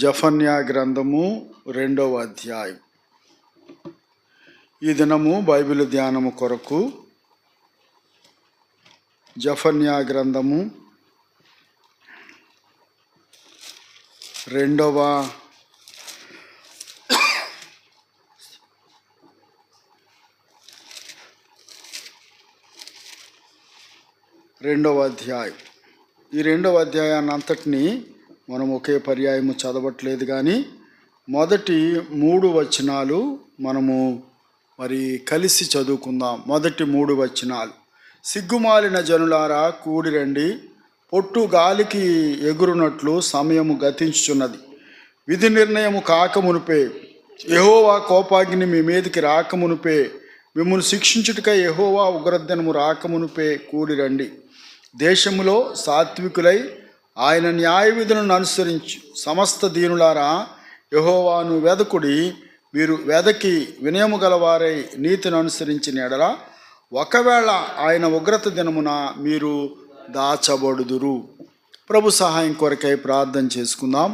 జఫన్యా గ్రంథము 2వ అధ్యాయం. ఈ దినము బైబిల్ ధ్యానము కొరకు జఫన్యా గ్రంథము 2వ అధ్యాయం. ఈ 2వ అధ్యాయాన్ని అంతటినీ మనం ఒకే పర్యాయము చదవట్లేదు, కానీ మొదటి 3 వచనాలు మనము కలిసి చదువుకుందాం. మొదటి 3 వచనాలు. సిగ్గుమాలిన జనులారా కూడిరండి, పొట్టు గాలికి ఎగురునట్లు సమయము గతించుచున్నది. విధి నిర్ణయము కాకమునుపే, యెహోవా కోపాగ్ని మీ మీదకి రాకమునుపే, మిమ్మల్ని శిక్షించుటకై యెహోవా ఉగ్రదినము రాకమునుపే కూడిరండి. దేశములో సాత్వికులై ఆయన న్యాయ విధులను అనుసరించి సమస్త దీనులారా యెహోవాను వెదకుడి. మీరు వెదకి వినయము గలవారై నీతిని అనుసరించిన ఎడల ఒకవేళ ఆయన ఉగ్రత దినమున మీరు దాచబడుదురు. ప్రభు సహాయం కొరకై ప్రార్థన చేసుకుందాం.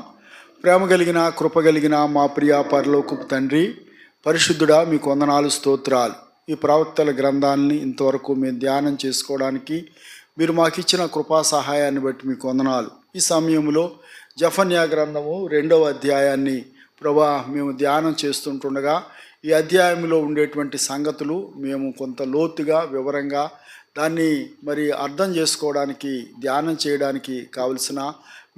ప్రేమ కలిగిన కృప కలిగిన మా ప్రియ పరలోకపు తండ్రి, పరిశుద్ధుడా, మీకు వందనాలు, స్తోత్రాలు. ఈ ప్రవక్తల గ్రంథాన్ని ఇంతవరకు మేము ధ్యానం చేసుకోవడానికి మీరు మాకు ఇచ్చిన కృపా సహాయాన్ని బట్టి మీకు వందనాలు. ఈ సమయంలో జఫన్యా గ్రంథము 2వ అధ్యాయాన్ని ప్రభా మేము ధ్యానం చేస్తుంటుండగా ఈ అధ్యాయంలో ఉండేటువంటి సంగతులు మేము కొంత లోతుగా వివరంగా దాన్ని అర్థం చేసుకోవడానికి ధ్యానం చేయడానికి కావలసిన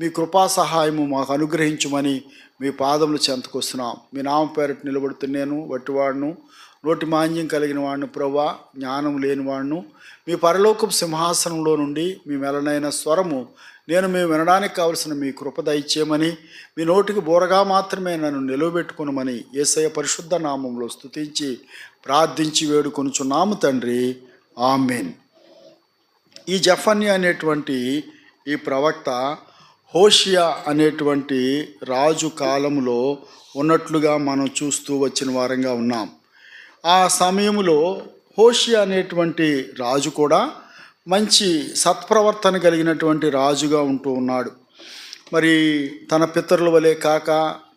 మీ కృపా సహాయము మాకు అనుగ్రహించమని మీ పాదములు చెంతకొస్తున్నాం. మీ నామ పేరట నిలబడుతున్నాను, వట్టివాడును, నోటి మాంద్యం కలిగిన వాడిని ప్రభా, జ్ఞానం లేనివాడును. మీ పరలోకపు సింహాసనంలో నుండి మీ మెలనైన స్వరము మేము వినడానికి కావలసిన మీ కృప దయచేయమని, మీ నోటికి బోరగా మాత్రమే నన్ను నిలవబెట్టుకునమని యేసయ్య పరిశుద్ధ నామంలో స్తుతించి ప్రార్థించి వేడుకొనుచున్నాము తండ్రి, ఆమేన్. ఈ జఫన్యా అనేటువంటి ఈ ప్రవక్త హోషియా అనేటువంటి రాజు కాలంలో ఉన్నట్లుగా మనం చూస్తూ వచ్చిన వారంగా ఉన్నాం. ఆ సమయంలో హోషియా అనేటువంటి రాజు కూడా మంచి సత్ప్రవర్తన కలిగినటువంటి రాజుగా ఉంటూ ఉన్నాడు. తన పితరుల వలె కాక,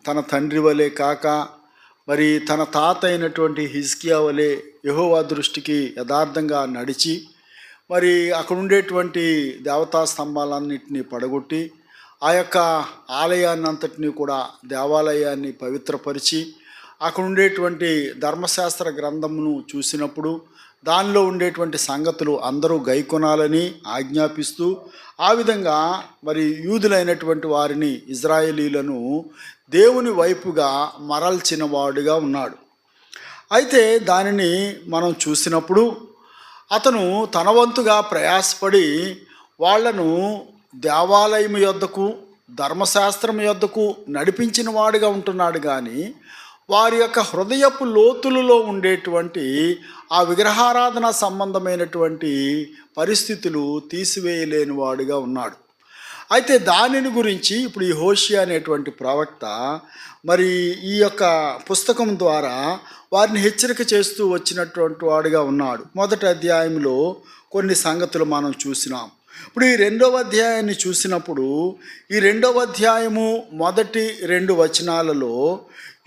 తన తండ్రి వలె కాక, తన తాత అయినటువంటి హిజ్కియా వలె యెహోవా దృష్టికి యథార్థంగా నడిచి అక్కడ ఉండేటువంటి దేవతా స్తంభాలన్నింటినీ పడగొట్టి ఆ యొక్క ఆలయాన్ని అంతటినీ కూడా, దేవాలయాన్ని పవిత్రపరిచి అక్కడ ఉండేటువంటి ధర్మశాస్త్ర గ్రంథమును చూసినప్పుడు దానిలో ఉండేటువంటి సంగతులు అందరూ గైకొనాలని ఆజ్ఞాపిస్తూ ఆ విధంగా యూదులైనటువంటి వారిని, ఇజ్రాయేలీలను దేవుని వైపుగా మరల్చిన వాడుగా ఉన్నాడు. అయితే దానిని మనం చూసినప్పుడు అతను తన వంతుగా ప్రయాసపడి వాళ్లను దేవాలయం యొద్దకు, ధర్మశాస్త్రం యొద్దకు నడిపించిన వాడుగా ఉంటున్నాడు. కానీ వారి యొక్క హృదయపు లోతులలో ఉండేటువంటి ఆ విగ్రహారాధన సంబంధమైనటువంటి పరిస్థితులు తీసివేయలేని వాడుగా ఉన్నాడు. అయితే దానిని గురించి ఇప్పుడు ఈ హోషియా అనేటువంటి ప్రవక్త ఈ యొక్క పుస్తకం ద్వారా వారిని హెచ్చరిక చేస్తూ వచ్చినటువంటి వాడుగా ఉన్నాడు. మొదటి అధ్యాయంలో కొన్ని సంగతులు మనం చూసినాం. ఇప్పుడు ఈ 2వ అధ్యాయాన్ని చూసినప్పుడు ఈ 2వ అధ్యాయము మొదటి 2 వచనాలలో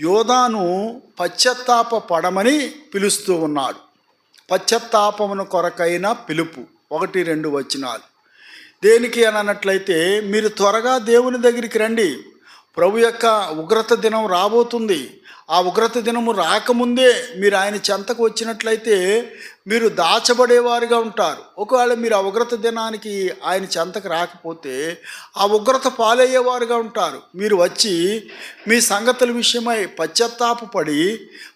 యోధాను పశ్చాత్తాప పడమని పిలుస్తూ ఉన్నాడు. పశ్చాత్తాపమును కొరకైన పిలుపు 1-2 వచనాలు. దేనికి అని అన్నట్లయితే, మీరు త్వరగా దేవుని దగ్గరికి రండి, ప్రభు యొక్క ఉగ్రత దినం రాబోతుంది. ఆ ఉగ్రత దినము రాకముందే మీరు ఆయన చెంతకు వచ్చినట్లయితే మీరు దాచబడేవారుగా ఉంటారు. ఒకవేళ మీరు ఆ ఉగ్రత దినానికి ఆయన చెంతకు రాకపోతే ఆ ఉగ్రత పాలయ్యేవారుగా ఉంటారు. మీరు వచ్చి మీ సంగతుల విషయమై పశ్చాత్తాపడి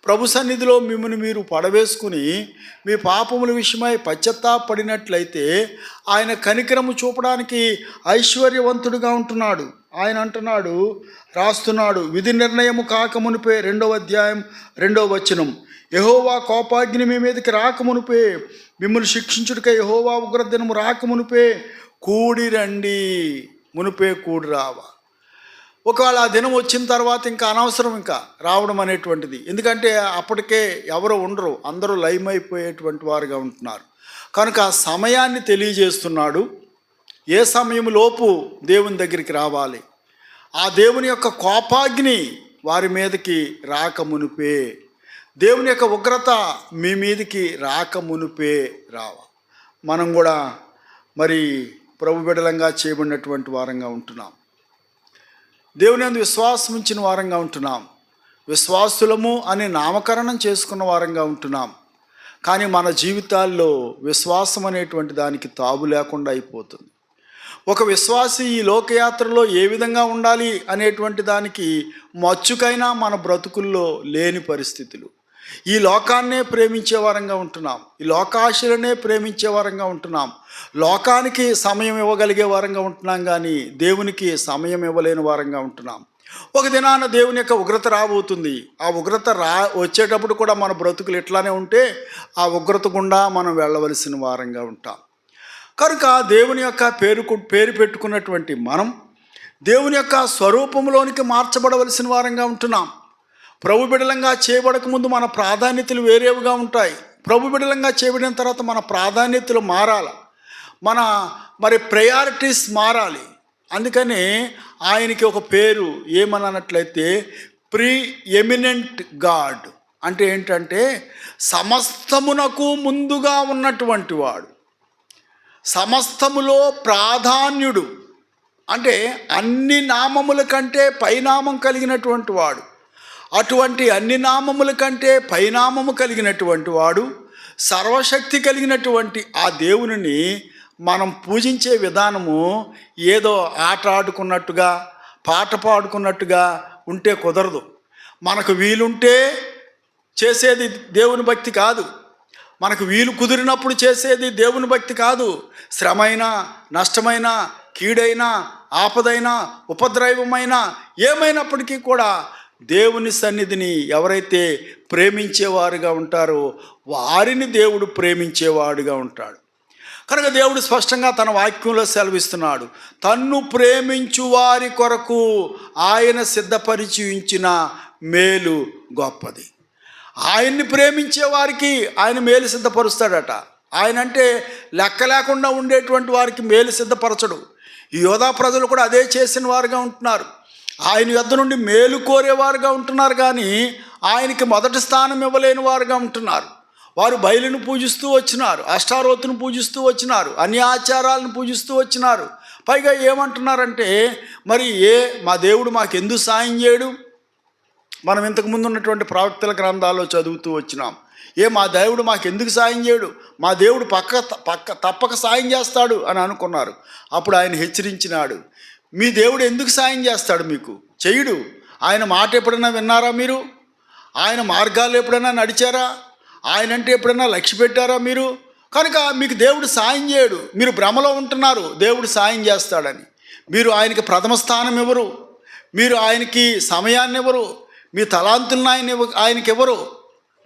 ప్రభు సన్నిధిలో మిమ్మల్ని మీరు పడవేసుకుని మీ పాపముల విషయమై పశ్చాత్తాపడినట్లయితే ఆయన కనికరము చూపడానికి ఐశ్వర్యవంతుడిగా ఉంటున్నాడు. ఆయన అంటున్నాడు, రాస్తున్నాడు, విధి నిర్ణయము కాకమునిపే 2వ అధ్యాయం 2వ వచనం, యెహోవా కోపాగ్ని మీ మీదకి రాకమునిపే, మిమ్మల్ని శిక్షించుటకై యెహోవా ఉగ్రదినము రాకమునిపే కూడి రండి. మునిపే కూడి రావా. ఒకవేళ ఆ దినం వచ్చిన తర్వాత ఇంకా అనవసరం ఇంకా రావడం అనేటువంటిది. ఎందుకంటే అప్పటికే ఎవరు ఉండరు, అందరూ లయమైపోయేటువంటి వారుగా ఉంటున్నారు. కనుక ఆ సమయాన్ని తెలియజేస్తున్నాడు. ఏ సమయంలోపు దేవుని దగ్గరికి రావాలి, ఆ దేవుని యొక్క కోపాగ్ని వారి మీదకి రాకమునుపే, దేవుని యొక్క ఉగ్రత మీ మీదికి రాకమునుపే రావ. మనం కూడా మరి ప్రభు బిడ్డలంగా చేయబడినటువంటి వారంగా ఉంటున్నాం. దేవుని యందు విశ్వాసం ఉంచిన వారంగా ఉంటున్నాం. విశ్వాసులము అని నామకరణం చేసుకున్న వారంగా ఉంటున్నాం. కానీ మన జీవితాల్లో విశ్వాసం అనేటువంటి దానికి తావు లేకుండా అయిపోతుంది. ఒక విశ్వాసి ఈ లోకయాత్రలో ఏ విధంగా ఉండాలి అనేటువంటి దానికి మచ్చుకైనా మన బ్రతుకుల్లో లేని పరిస్థితులు. ఈ లోకాన్నే ప్రేమించే వారంగా ఉంటున్నాం. ఈ లోకాశలనే ప్రేమించే వారంగా ఉంటున్నాం. లోకానికి సమయం ఇవ్వగలిగే వారంగా ఉంటున్నాం, కానీ దేవునికి సమయం ఇవ్వలేని వారంగా ఉంటున్నాం. ఒక దినాన దేవుని యొక్క ఉగ్రత రాబోతుంది. ఆ ఉగ్రత వచ్చేటప్పుడు కూడా మన బ్రతుకులు ఎట్లానే ఉంటే ఆ ఉగ్రత గుండా మనం వెళ్ళవలసిన వారంగా ఉంటాం. కనుక దేవుని యొక్క పేరు పెట్టుకున్నటువంటి మనం దేవుని యొక్క స్వరూపంలోనికి మార్చబడవలసిన వారంగా ఉంటున్నాం. ప్రభు బిడలంగా చేయబడక ముందు మన ప్రాధాన్యతలు వేరేవిగా ఉంటాయి. ప్రభు బిడలంగా చేయబడిన తర్వాత మన ప్రాధాన్యతలు మారాలి, మన ప్రయారిటీస్ మారాలి. అందుకని ఆయనకి ఒక పేరు ఏమన్నట్లయితే ప్రీ ఎమినెంట్ గాడ్. అంటే ఏంటంటే సమస్తమునకు ముందుగా ఉన్నటువంటి వాడు, సమస్తములో ప్రాధాన్యుడు, అంటే అన్ని నామముల కంటే పైనామం కలిగినటువంటి వాడు. అటువంటి అన్ని నామముల కంటే పైనామము కలిగినటువంటి వాడు, సర్వశక్తి కలిగినటువంటి ఆ దేవునిని మనం పూజించే విధానము ఏదో ఆట ఆడుకున్నట్టుగా పాట పాడుకున్నట్టుగా ఉంటే కుదరదు. మనకు వీలుంటే చేసేది దేవుని భక్తి కాదు. మనకు వీలు కుదిరినప్పుడు చేసేది దేవుని భక్తి కాదు. శ్రమైనా, నష్టమైనా, కీడైనా, ఆపదైనా, ఉపద్రవమైనా ఏమైనప్పటికీ కూడా దేవుని సన్నిధిని ఎవరైతే ప్రేమించేవారుగా ఉంటారో వారిని దేవుడు ప్రేమించేవాడుగా ఉంటాడు. కనుక దేవుడు స్పష్టంగా తన వాక్యంలో సెలవిస్తున్నాడు, తన్ను ప్రేమించు వారి కొరకు ఆయన సిద్ధపరిచి ఉంచిన మేలు గొప్పది. ఆయన్ని ప్రేమించే వారికి ఆయన మేలు సిద్ధపరుస్తాడట. ఆయన అంటే లెక్క లేకుండా ఉండేటువంటి వారికి మేలు సిద్ధపరచడు. ఈ యోధా ప్రజలు కూడా అదే చేసిన వారుగా ఉంటున్నారు. ఆయన యొద్ద నుండి మేలు కోరేవారుగా ఉంటున్నారు, కానీ ఆయనకి మొదటి స్థానం ఇవ్వలేని వారుగా ఉంటున్నారు. వారు బయలును పూజిస్తూ వచ్చినారు, అష్టారోతును పూజిస్తూ వచ్చినారు, అన్ని ఆచారాలను పూజిస్తూ వచ్చినారు. పైగా ఏమంటున్నారంటే, మరి మా దేవుడు మాకెందుకు సాయం చేయడు? మనం ఇంతకుముందు ఉన్నటువంటి ప్రవక్తల గ్రంథాల్లో చదువుతూ వచ్చినాం. మా దేవుడు మాకెందుకు సాయం చేయడు? మా దేవుడు తప్పక సాయం చేస్తాడు అని అనుకున్నారు. అప్పుడు ఆయన హెచ్చరించినాడు, మీ దేవుడు ఎందుకు సాయం చేస్తాడు? మీకు చెయ్యడు. ఆయన మాట ఎప్పుడైనా విన్నారా మీరు? ఆయన మార్గాలు ఎప్పుడైనా నడిచారా? ఆయన అంటే ఎప్పుడైనా లక్ష్య పెట్టారా మీరు? కనుక మీకు దేవుడు సాయం చేయడు. మీరు భ్రమలో ఉంటున్నారు దేవుడు సాయం చేస్తాడని. మీరు ఆయనకి ప్రథమ స్థానం ఇవ్వరు, మీరు ఆయనకి సమయాన్ని ఇవ్వరు, మీ తలాంతులను ఆయనకి ఇవ్వరు.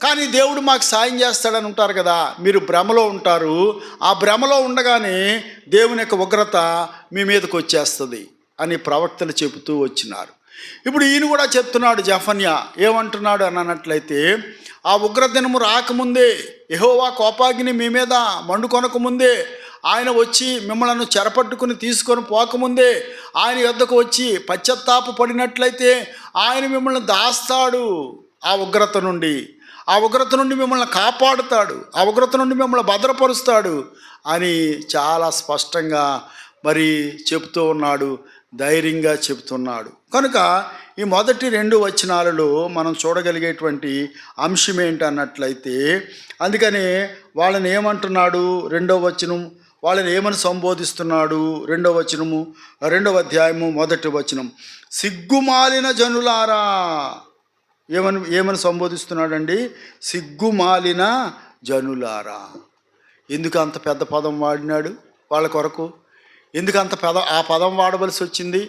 కానీ దేవుడు మాకు సాయం చేస్తాడని ఉంటారు కదా, మీరు భ్రమలో ఉంటారు. ఆ భ్రమలో ఉండగానే దేవుని యొక్క ఉగ్రత మీ మీదకి వచ్చేస్తుంది అని ప్రవక్తలు చెబుతూ వచ్చినారు. ఇప్పుడు ఈయన కూడా చెప్తున్నాడు, జెఫన్యా ఏమంటున్నాడు అని అన్నట్లయితే, ఆ ఉగ్రదినము రాకముందే, యెహోవా కోపాగ్ని మీ మీద మండుకొనకముందే, ఆయన వచ్చి మిమ్మల్ని చెరపట్టుకుని తీసుకొని పోకముందే, ఆయన యొద్దకు వచ్చి పశ్చాత్తాప పడినట్లయితే ఆయన మిమ్మల్ని దాస్తాడు. ఆ ఉగ్రత నుండి మిమ్మల్ని కాపాడుతాడు, ఆ ఉగ్రత నుండి మిమ్మల్ని భద్రపరుస్తాడు అని చాలా స్పష్టంగా మరి చెప్తూ ఉన్నాడు, ధైర్యంగా చెప్తున్నాడు. కనుక ఈ మొదటి 2 వచనాలలో మనం చూడగలిగేటువంటి అంశం ఏంటన్నట్లయితే, అందుకనే వాళ్ళని ఏమంటున్నాడు? 2వ వచనం వాళ్ళని ఏమని సంబోధిస్తున్నాడు? 2వ వచనము 2వ అధ్యాయము 1వ వచనం, సిగ్గుమాలిన జనులారా. ఏమని సంబోధిస్తున్నాడండి? సిగ్గుమాలిన జనులారా. ఎందుకు అంత పెద్ద పదం వాడినాడు వాళ్ళ కొరకు? ఎందుకు ఆ పదం వాడవలసి వచ్చింది?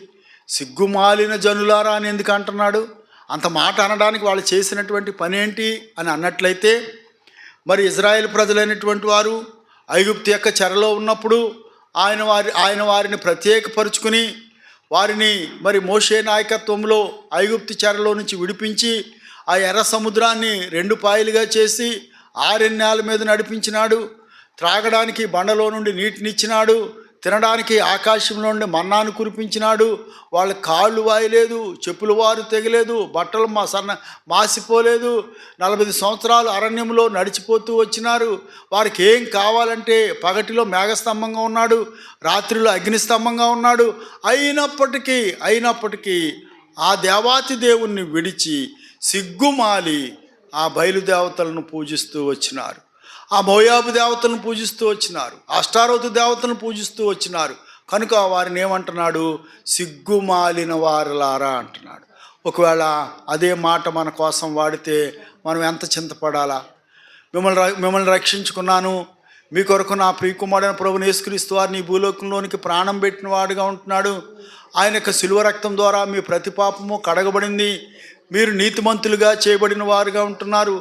సిగ్గుమాలిన జనులారా అని ఎందుకు అంటున్నాడు? అంత మాట అనడానికి వాళ్ళు చేసినటువంటి పని ఏంటి అని అన్నట్లయితే, మరి ఇజ్రాయేల్ ప్రజలైనటువంటి వారు ఐగుప్తు యొక్క చెరలో ఉన్నప్పుడు ఆయన వారిని ప్రత్యేకపరుచుకుని వారిని మరి మోషే నాయకత్వంలో ఐగుప్తు చెరలో నుంచి విడిపించి ఆ ఎర్ర సముద్రాన్ని 2 పాయలుగా చేసి ఆరణ్యాల మీద నడిపించినాడు. త్రాగడానికి బండలో నుండి నీటినిచ్చినాడు. తినడానికి ఆకాశంలో నుండి మన్నాను కురిపించినాడు. వాళ్ళ కాళ్ళు వాయలేదు, చెప్పులు వారు తెగలేదు, బట్టలు మాసిపోలేదు. 40 సంవత్సరాలు అరణ్యంలో నడిచిపోతూ వచ్చినారు. వారికి ఏం కావాలంటే పగటిలో మేఘస్తంభంగా ఉన్నాడు, రాత్రిలో అగ్నిస్తంభంగా ఉన్నాడు. అయినప్పటికీ ఆ దేవాతి దేవుణ్ణి విడిచి సిగ్గుమాలి ఆ బయలుదేవతలను పూజిస్తూ వచ్చినారు. ఆ మోయాబు దేవతలను పూజిస్తూ వచ్చినారు, అష్టారోతు దేవతలను పూజిస్తూ వచ్చినారు. కనుక వారిని ఏమంటున్నాడు? సిగ్గుమాలిన వారలారా అంటున్నాడు. ఒకవేళ అదే మాట మన కోసం వాడితే మనం ఎంత చింతపడాలా? మిమ్మల్ని రక్షించుకున్నాను, మీ కొరకు నా ప్రియకుమారుడైన ప్రభువుని యేసుక్రీస్తు వారిని భూలోకంలోనికి ప్రాణం పెట్టిన వాడుగా ఉంటున్నాడు. ఆయన యొక్క శిలువ రక్తం ద్వారా మీ ప్రతి పాపము కడగబడింది. మీరు నీతిమంతులుగా చేయబడిన వారుగా ఉంటున్నారు.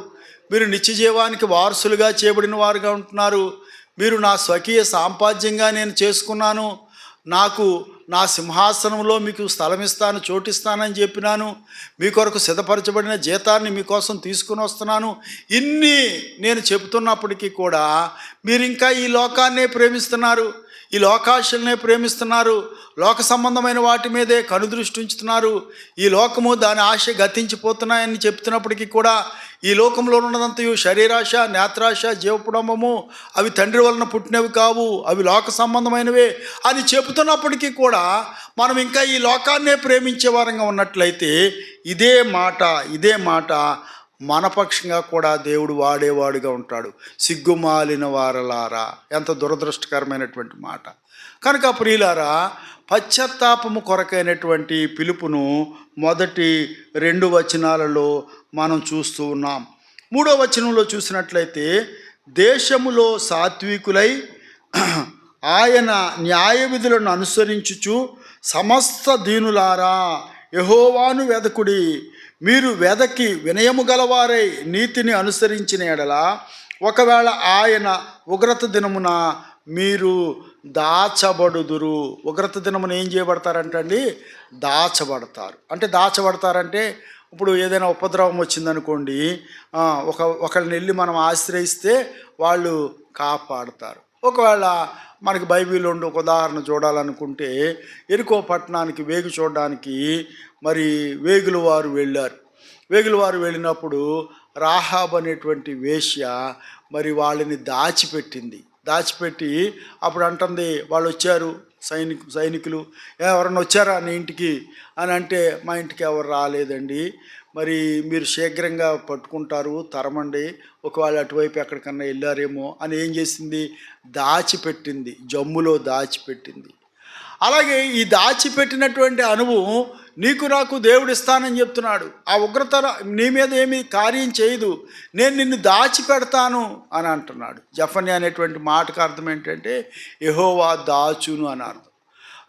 మీరు నిత్యజీవానికి వారసులుగా చేయబడిన వారుగా ఉంటున్నారు. మీరు నా స్వకీయ సాంపాద్యంగా నేను చేసుకున్నాను. నాకు నా సింహాసనంలో మీకు స్థలం ఇస్తాను, చోటిస్తానని చెప్పినాను. మీ కొరకు సిద్ధపరచబడిన జీతాన్ని మీకోసం తీసుకుని వస్తున్నాను. ఇన్ని నేను చెబుతున్నప్పటికీ కూడా మీరు ఇంకా ఈ లోకాన్నే ప్రేమిస్తున్నారు, ఈ లోకాశల్నే ప్రేమిస్తున్నారు, లోక సంబంధమైన వాటి మీదే కనుదృష్టి ఉంచుతున్నారు. ఈ లోకము దాని ఆశ గతించిపోతున్నాయని చెప్తున్నప్పటికీ కూడా ఈ లోకంలో ఉన్నదంతయు శరీరాశ, నేత్రాశ, జీవపుడంబము అవి తండ్రి వలన పుట్టినవి కావు, అవి లోక సంబంధమైనవే అని చెబుతున్నప్పటికీ కూడా మనం ఇంకా ఈ లోకాన్నే ప్రేమించే వారంగా ఉన్నట్లయితే ఇదే మాట మన పక్షంగా కూడా దేవుడు వాడేవాడుగా ఉంటాడు. సిగ్గుమాలిన వారలారా, ఎంత దురదృష్టకరమైనటువంటి మాట. కనుక ప్రియులారా, పశ్చాత్తాపము కొరకైనటువంటి పిలుపును మొదటి 2 వచనాలలో మనం చూస్తూ ఉన్నాం. 3వ వచనంలో చూసినట్లయితే, దేశములో సాత్వికులై ఆయన న్యాయ విధులను అనుసరించుచు సమస్త దీనులారా యెహోవాను వెదకుడి. మీరు వెదకి వినయము గలవారై నీతిని అనుసరించిన ఎడల ఒకవేళ ఆయన ఉగ్రత దినమున మీరు దాచబడుదురు. ఉగ్రత దినమున ఏం చేయబడతారంటండి? దాచబడతారు. దాచబడతారంటే ఇప్పుడు ఏదైనా ఉపద్రవం వచ్చిందనుకోండి, ఒకళ్ళని వెళ్ళి మనం ఆశ్రయిస్తే వాళ్ళు కాపాడుతారు. ఒకవేళ మనకి బైబిల్లో ఉండి ఒక ఉదాహరణ చూడాలనుకుంటే, ఎరికో పట్టణానికి వేగు చూడడానికి మరి వేగుల వారు వెళ్ళినప్పుడు రాహాబ్ అనేటువంటి వేశ్య మరి వాళ్ళని దాచిపెట్టి అప్పుడు అంటుంది, వాళ్ళు వచ్చారు సైనికులు, ఎవరన్నా వచ్చారా నీ ఇంటికి అని అంటే, మా ఇంటికి ఎవరు రాలేదండి, మరి మీరు శీఘ్రంగా పట్టుకుంటారు, తరమండి, ఒకవేళ అటువైపు ఎక్కడికన్నా వెళ్ళారేమో అని ఏం చేసింది? దాచిపెట్టింది, జమ్ములో దాచిపెట్టింది. అలాగే ఈ దాచిపెట్టినటువంటి అనుభవం నీకు నాకు దేవుడు ఇస్తానని చెప్తున్నాడు. ఆ ఉగ్రత నీ మీద ఏమీ కార్యం చేయదు, నేను నిన్ను దాచిపెడతాను అని అంటున్నాడు. జఫన్యా అనేటువంటి మాటకు అర్థం ఏంటంటే యెహోవా దాచును అని అర్థం.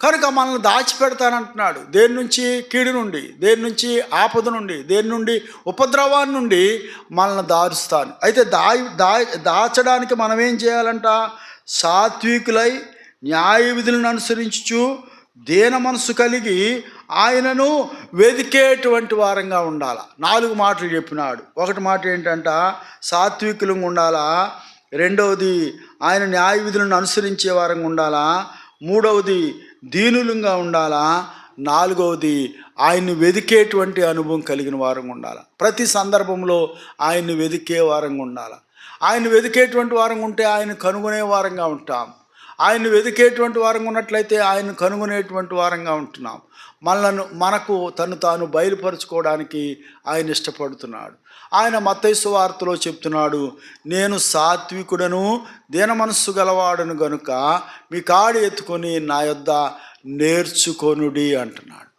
కనుక మనల్ని దాచిపెడతానంటున్నాడు. దేని నుంచి? కీడు నుండి, దేని నుంచి? ఆపద నుండి, దేని నుండి? ఉపద్రవాన్ని నుండి మనల్ని దారుస్తాను. అయితే దాచడానికి మనం ఏం చేయాలంట? సాత్వికులై న్యాయ విధులను అనుసరించుచు దీన మనసు కలిగి ఆయనను వెదికేటువంటి వారంగా ఉండాలి. 4 మాటలు చెప్పినాడు. ఒకటి మాట ఏంటంట? సాత్వికులంగా ఉండాలా. రెండవది ఆయన న్యాయ విధులను అనుసరించే వారంగా ఉండాలా. మూడవది దీనులంగా ఉండాలా. నాలుగవది ఆయన్ని వెదికేటువంటి అనుభవం కలిగిన వారంగా ఉండాలి. ప్రతి సందర్భంలో ఆయన్ని వెదికే వారంగా ఉండాలి. ఆయన్ని వెదికేటువంటి వారంగా ఉంటే ఆయన కనుగొనే వారంగా ఉంటాం. ఆయన్ని వెదికేటువంటి వారంగా ఉన్నట్లయితే ఆయన కనుగొనేటువంటి వారంగా ఉంటున్నాం. మనకు తను తాను బయలుపరుచుకోవడానికి ఆయన ఇష్టపడుతున్నాడు. ఆయన మత్తయి సువార్తలో చెప్తున్నాడు, నేను సాత్వికుడను దీన మనస్సు గలవాడను గనుక మీ కాడి ఎత్తుకొని నా యొద్ద నేర్చుకొనుడి అంటున్నాడు.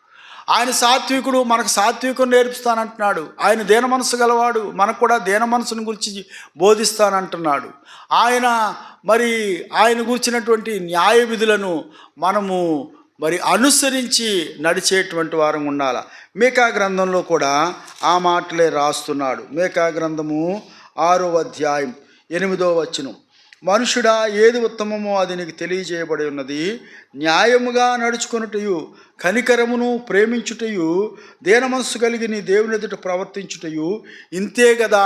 ఆయన సాత్వికుడు, మనకు సాత్వికం నేర్పిస్తానంటున్నాడు. ఆయన దీన మనసు గలవాడు, మనకు కూడా దీన మనసును గురించి బోధిస్తానంటున్నాడు. ఆయన గురించినటువంటి న్యాయ విధులను మనము అనుసరించి నడిచేటువంటి వారం ఉండాలి. మీకా గ్రంథంలో కూడా ఆ మాటలే రాస్తున్నాడు. మీకా గ్రంథము 6వ అధ్యాయం 8వ వచనం, మనుషుడా ఏది ఉత్తమమో అది నీకు తెలియజేయబడి ఉన్నది, న్యాయముగా నడుచుకొనుటయు కనికరమును ప్రేమించుటయు దీన మనస్సు కలిగి నీ దేవుని ఎదుట ప్రవర్తించుటయు ఇంతే కదా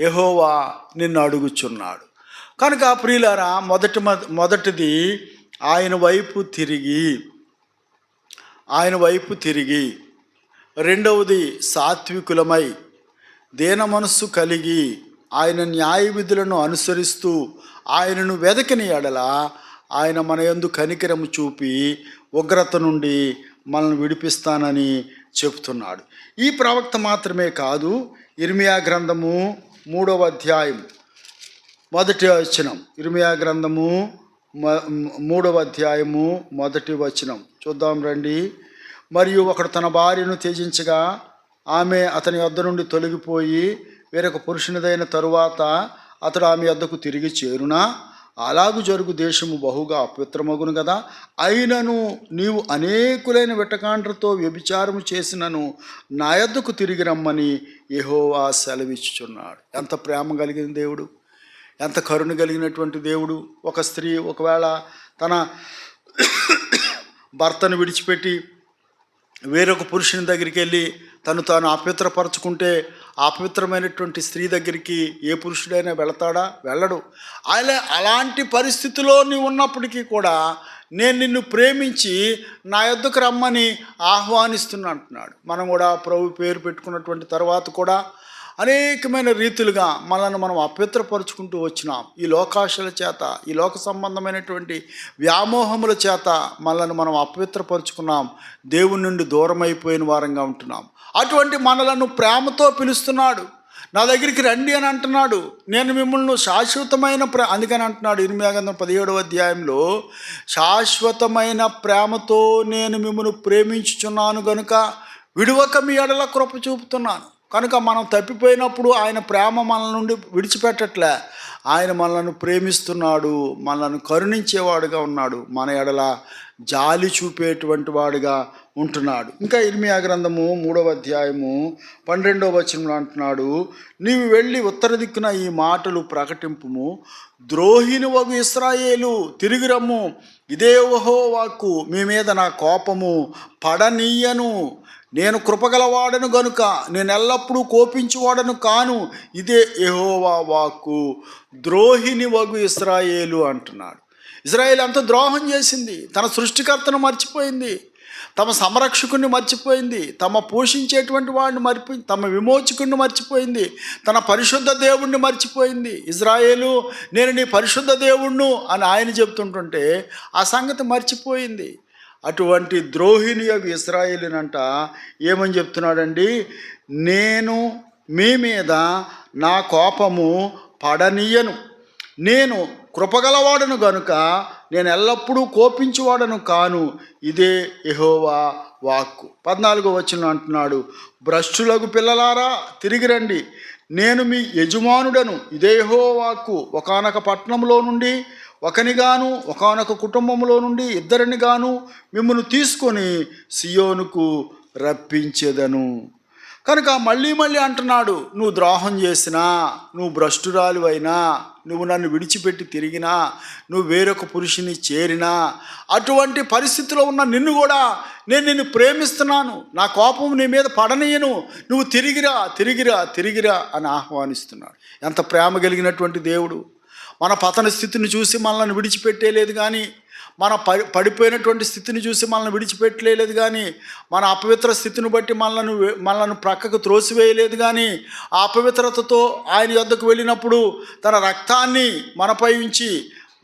యెహోవా నిన్ను అడుగుచున్నాడు. కనుక ప్రియులారా, మొదటిది ఆయన వైపు తిరిగి రెండవది సాత్వికులమై దీన మనస్సు కలిగి ఆయన న్యాయ విధులను అనుసరిస్తూ ఆయనను వెదకని ఎడల ఆయన మన యందు కనికరము చూపి ఉగ్రత నుండి మనల్ని విడిపిస్తానని చెప్తున్నాడు. ఈ ప్రవక్త మాత్రమే కాదు, ఇర్మియా గ్రంథము 3వ అధ్యాయం 1వ వచనం, ఇర్మియా గ్రంథము 3వ అధ్యాయము 1వ వచనం చూద్దాం రండి. మరియు ఒకడు తన భార్యను త్యజించగా ఆమె అతని వద్ద నుండి తొలగిపోయి వేరొక పురుషునిదైన తరువాత అతడు ఆమె వద్దకు తిరిగి చేరునా అలాగు జరుగు దేశము బహుగా అపవిత్రమగును కదా. అయినను నీవు అనేకులైన వెటకాండ్రతో వ్యభిచారము చేసినను నా యొద్దకు తిరిగి రమ్మని యెహోవా సెలవిచ్చుచున్నాడు. ఎంత ప్రేమ కలిగిన దేవుడు, ఎంత కరుణ కలిగినటువంటి దేవుడు. ఒక స్త్రీ ఒకవేళ తన భర్తను విడిచిపెట్టి వేరొక పురుషుని దగ్గరికి వెళ్ళి తాను అపవిత్రపరచుకుంటే అపవిత్రమైనటువంటి స్త్రీ దగ్గరికి ఏ పురుషుడైనా వెళతాడా? వెళ్ళడు. అలాంటి పరిస్థితిలో నీవు ఉన్నప్పటికీ కూడా నేను నిన్ను ప్రేమించి నా యొద్దకు రమ్మని ఆహ్వానిస్తున్నా అంటున్నాడు. మనం కూడా ప్రభు పేరు పెట్టుకున్నటువంటి తర్వాత కూడా అనేకమైన రీతులుగా మనల్ని మనం అపవిత్రపరుచుకుంటూ వచ్చినాం. ఈ లోకాశల చేత, ఈ లోక సంబంధమైనటువంటి వ్యామోహముల చేత మనల్ని మనం అపవిత్రపరుచుకున్నాం. దేవుని నుండి దూరం అయిపోయిన వారంగా ఉంటున్నాం. అటువంటి మనలను ప్రేమతో పిలుస్తున్నాడు. నా దగ్గరికి రండి అని అంటున్నాడు. నేను మిమ్మల్ని శాశ్వతమైన అందుకని అంటున్నాడు ఇర్మియా గ్రంథం 17వ అధ్యాయంలో, శాశ్వతమైన ప్రేమతో నేను మిమ్మల్ని ప్రేమించుచున్నాను గనుక విడువక మీ ఎడల కృప చూపుతున్నాను. కనుక మనం తప్పిపోయినప్పుడు ఆయన ప్రేమ మన నుండి విడిచిపెట్టట్లే. ఆయన మనల్ని ప్రేమిస్తున్నాడు, మనల్ని కరుణించేవాడుగా ఉన్నాడు, మన ఎడల జాలి చూపేటువంటి వాడుగా ఉంటున్నాడు. ఇంకా ఇర్మియా గ్రంథము 3వ అధ్యాయము 12వ వచనంలో అంటున్నాడు, నీవు వెళ్ళి ఉత్తర దిక్కున ఈ మాటలు ప్రకటింపుము, ద్రోహిని వగు ఇశ్రాయేలు తిరిగి రమ్ము, ఇదే యెహోవాకు మీ మీద నా కోపము పడనీయను, నేను కృపగలవాడను గనుక నేను ఎల్లప్పుడూ కోపించువాడను కాను, ఇదే యెహోవా వాక్కు, ద్రోహిని వగు ఇశ్రాయేలు అంటున్నాడు. ఇశ్రాయేలు అంత ద్రోహం చేసింది, తన సృష్టికర్తను మర్చిపోయింది, తమ సంరక్షకుడిని మర్చిపోయింది, తమ పోషించేటువంటి వాడిని మర్చిపోయింది, తమ విమోచకుడిని మర్చిపోయింది, తన పరిశుద్ధ దేవుణ్ణి మర్చిపోయింది. ఇశ్రాయేలు నేను నీ పరిశుద్ధ దేవుణ్ణు అని ఆయన చెప్తుంటుంటే ఆ సంగతి మర్చిపోయింది. అటువంటి ద్రోహిని యొక్క ఇశ్రాయేలునంట ఏమని చెప్తున్నాడండి, నేను మీ మీద నా కోపము పడనీయను, నేను కృపగలవాడను గనుక నేను ఎల్లప్పుడూ కోపించువాడను కాను, ఇదే యెహోవా వాక్కు. 14వ వచనం అంటున్నాడు, భ్రష్టులకు పిల్లలారా తిరిగి రండి, నేను మీ యజమానుడను, ఇదే యెహోవా వాక్కు. ఒకానొక పట్టణంలో నుండి ఒకనిగాను ఒకానొక కుటుంబంలో నుండి ఇద్దరిని గాను మిమ్మల్ని తీసుకొని సియోనుకు రప్పించేదను. కనుక మళ్ళీ అంటున్నాడు, నువ్వు ద్రోహం చేసినా, నువ్వు భ్రష్టురాలివైనా, నువ్వు నన్ను విడిచిపెట్టి తిరిగినా, నువ్వు వేరొక పురుషుని చేరినా, అటువంటి పరిస్థితిలో ఉన్న నిన్ను కూడా నేను నిన్ను ప్రేమిస్తున్నాను, నా కోపం నీ మీద పడనీయను, నువ్వు తిరిగిరా అని ఆహ్వానిస్తున్నాడు. ఎంత ప్రేమ కలిగినటువంటి దేవుడు. మన పతన స్థితిని చూసి మనల్ని విడిచిపెట్టేలేదు కానీ, మన పడిపోయినటువంటి స్థితిని చూసి మనల్ని విడిచిపెట్టలేదు కానీ, మన అపవిత్ర స్థితిని బట్టి మనల్ని ప్రక్కకు త్రోసివేయలేదు కానీ, ఆ అపవిత్రతతో ఆయన యొద్దకు వెళ్ళినప్పుడు తన రక్తాన్ని మనపై ఉంచి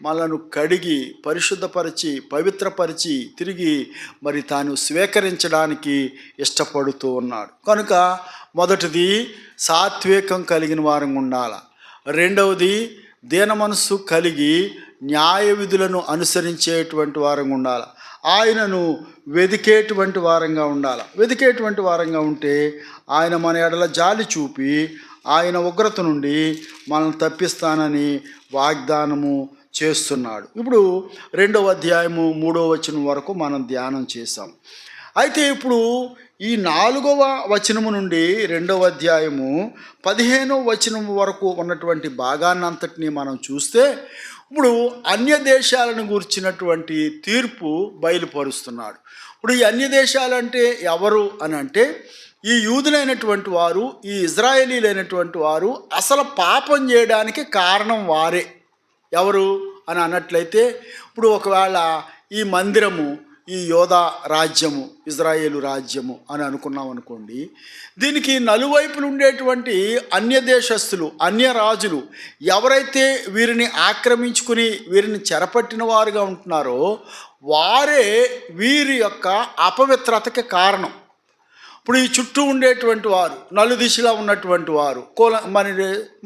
మనల్ని కడిగి పరిశుద్ధపరిచి పవిత్రపరిచి తిరిగి మరి తాను స్వీకరించడానికి ఇష్టపడుతూ ఉన్నాడు. కనుక మొదటిది సాత్వికం కలిగిన వారంగా ఉండాలి. రెండవది దీన మనస్సు కలిగి న్యాయ విధులను అనుసరించేటువంటి వారంగా ఉండాలి. ఆయనను వెదికేటువంటి వారంగా ఉండాలి. వెదికేటువంటి వారంగా ఉంటే ఆయన మన ఎడల జాలి చూపి ఆయన ఉగ్రత నుండి మనల్ని తప్పిస్తానని వాగ్దానము చేస్తున్నాడు. ఇప్పుడు 2వ అధ్యాయము 3వ వచనం వరకు మనం ధ్యానం చేసాం. అయితే ఇప్పుడు ఈ 4వ వచనము నుండి 2వ అధ్యాయము 15వ వచనం వరకు ఉన్నటువంటి భాగాన్ని అంతటినీ మనం చూస్తే ఇప్పుడు అన్య దేశాలను గురించినటువంటి తీర్పు బయలుపరుస్తున్నాడు. ఇప్పుడు ఈ అన్య దేశాలంటే ఎవరు అని అంటే, ఈ యూదులైనటువంటి వారు, ఈ ఇజ్రాయేలీలైనటువంటి వారు అసలు పాపం చేయడానికి కారణం వారే. ఎవరు? అని అన్నట్లయితే, ఇప్పుడు ఒకవేళ ఈ మందిరము ఈ యోధా రాజ్యము, ఇజ్రాయేలు రాజ్యము అని అనుకున్నాం అనుకోండి, దీనికి నలువైపులు ఉండేటువంటి అన్య దేశస్థులు, అన్య రాజులు ఎవరైతే వీరిని ఆక్రమించుకుని వీరిని చెరపట్టిన వారుగా ఉంటున్నారో వారే వీరి యొక్క అపవిత్రతకి కారణం. ఇప్పుడు ఈ చుట్టూ ఉండేటువంటి వారు, నలుదిశలా ఉన్నటువంటి వారు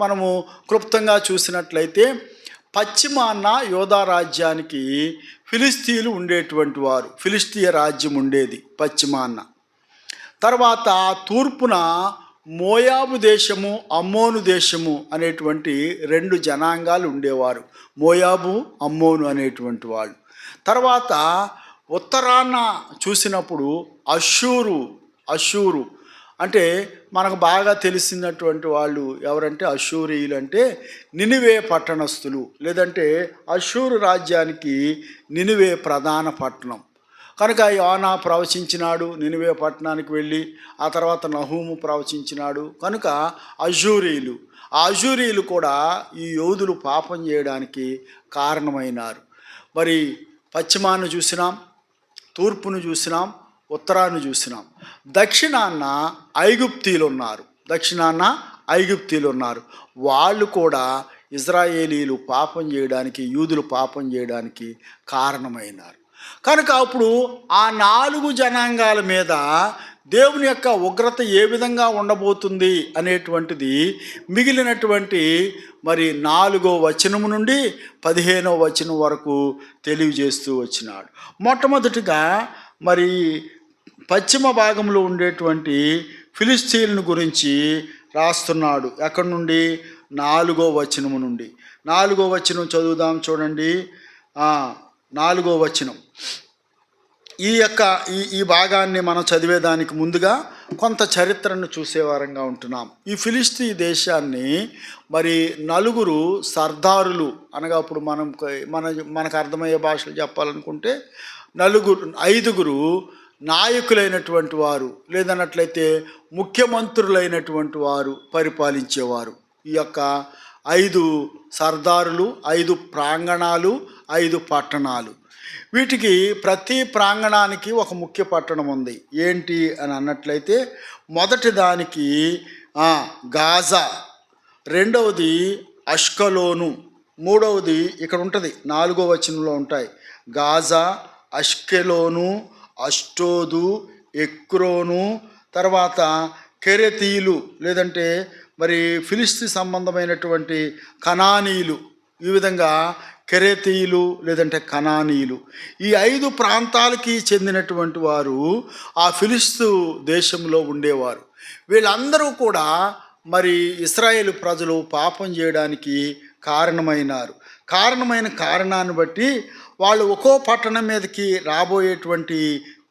మనము క్లుప్తంగా చూసినట్లయితే పశ్చిమాన యోధా రాజ్యానికి ఫిలిస్తీన్లు ఉండేటువంటి వారు, ఫిలిస్తీయ రాజ్యం ఉండేది పశ్చిమాన. తర్వాత తూర్పున మోయాబు దేశము, అమ్మోను దేశము అనేటువంటి రెండు జనాంగాలు ఉండేవారు, మోయాబు, అమ్మోను అనేటువంటి వాళ్ళు. తర్వాత ఉత్తరాన చూసినప్పుడు అషూరు అంటే మనకు బాగా తెలిసినటువంటి వాళ్ళు ఎవరంటే అషూరీయులు అంటే నినివే పట్టణస్థులు, లేదంటే అషూరు రాజ్యానికి నినివే ప్రధాన పట్టణం. కనుక యోనా ప్రవచించినాడు నినివే పట్టణానికి వెళ్ళి, ఆ తర్వాత నహూము ప్రవచించినాడు. కనుక అషూరీయులు కూడా ఈ యోధులు పాపం చేయడానికి కారణమైనారు. మరి పశ్చిమాన్ని చూసినాం, తూర్పును చూసినాం, ఉత్తరాన్ని చూసినాం. దక్షిణాన ఐగుప్తీలు ఉన్నారు. వాళ్ళు కూడా ఇజ్రాయేలీలు పాపం చేయడానికి, యూదులు పాపం చేయడానికి కారణమైనారు. కనుక అప్పుడు ఆ 4 జనాంగాల మీద దేవుని యొక్క ఉగ్రత ఏ విధంగా ఉండబోతుంది అనేటువంటిది మిగిలినటువంటి మరి 4వ వచనము నుండి 15వ వచనం వరకు తెలియజేస్తూ వచ్చినాడు. మొట్టమొదటిగా మరి పశ్చిమ భాగంలో ఉండేటువంటి ఫిలిస్తీన్ల గురించి రాస్తున్నాడు. ఎక్కడి నుండి? 4వ వచనము నుండి. 4వ వచనం చదువుదాం, చూడండి. 4వ వచనం. ఈ భాగాన్ని మనం చదివేదానికి ముందుగా కొంత చరిత్రను చూసేవారంగా ఉంటున్నాం. ఈ ఫిలిస్తీ దేశాన్ని మరి 4 సర్దారులు అనగా, ఇప్పుడు మనకు అర్థమయ్యే భాషలు చెప్పాలనుకుంటే 5 నాయకులైనటువంటి వారు, లేదన్నట్లయితే ముఖ్యమంత్రులైనటువంటి వారు పరిపాలించేవారు. ఈ యొక్క 5 సర్దారులు, 5 ప్రాంగణాలు, 5 పట్టణాలు. వీటికి ప్రతి ప్రాంగణానికి ఒక ముఖ్య పట్టణం ఉంది. ఏంటి అని అన్నట్లయితే, మొదటి దానికి గాజా, రెండవది అష్కలోను, మూడవది ఇక్కడ ఉంటుంది 4వ వచనంలో ఉంటాయి. గాజా, అష్కెలోను, అష్టోదు, ఎక్రోను, తర్వాత కెరెతీలు లేదంటే మరి ఫిలిస్తీ సంబంధమైనటువంటి కనానీయులు, ఈ విధంగా కెరెతీయులు లేదంటే కనానీయులు, ఈ 5 ప్రాంతాలకి చెందినటువంటి వారు ఆ ఫిలిస్తు దేశంలో ఉండేవారు. వీళ్ళందరూ కూడా మరి ఇశ్రాయేలు ప్రజలు పాపం చేయడానికి కారణమైన కారణాన్ని బట్టి వాళ్ళు ఒక్కో పట్టణం మీదకి రాబోయేటువంటి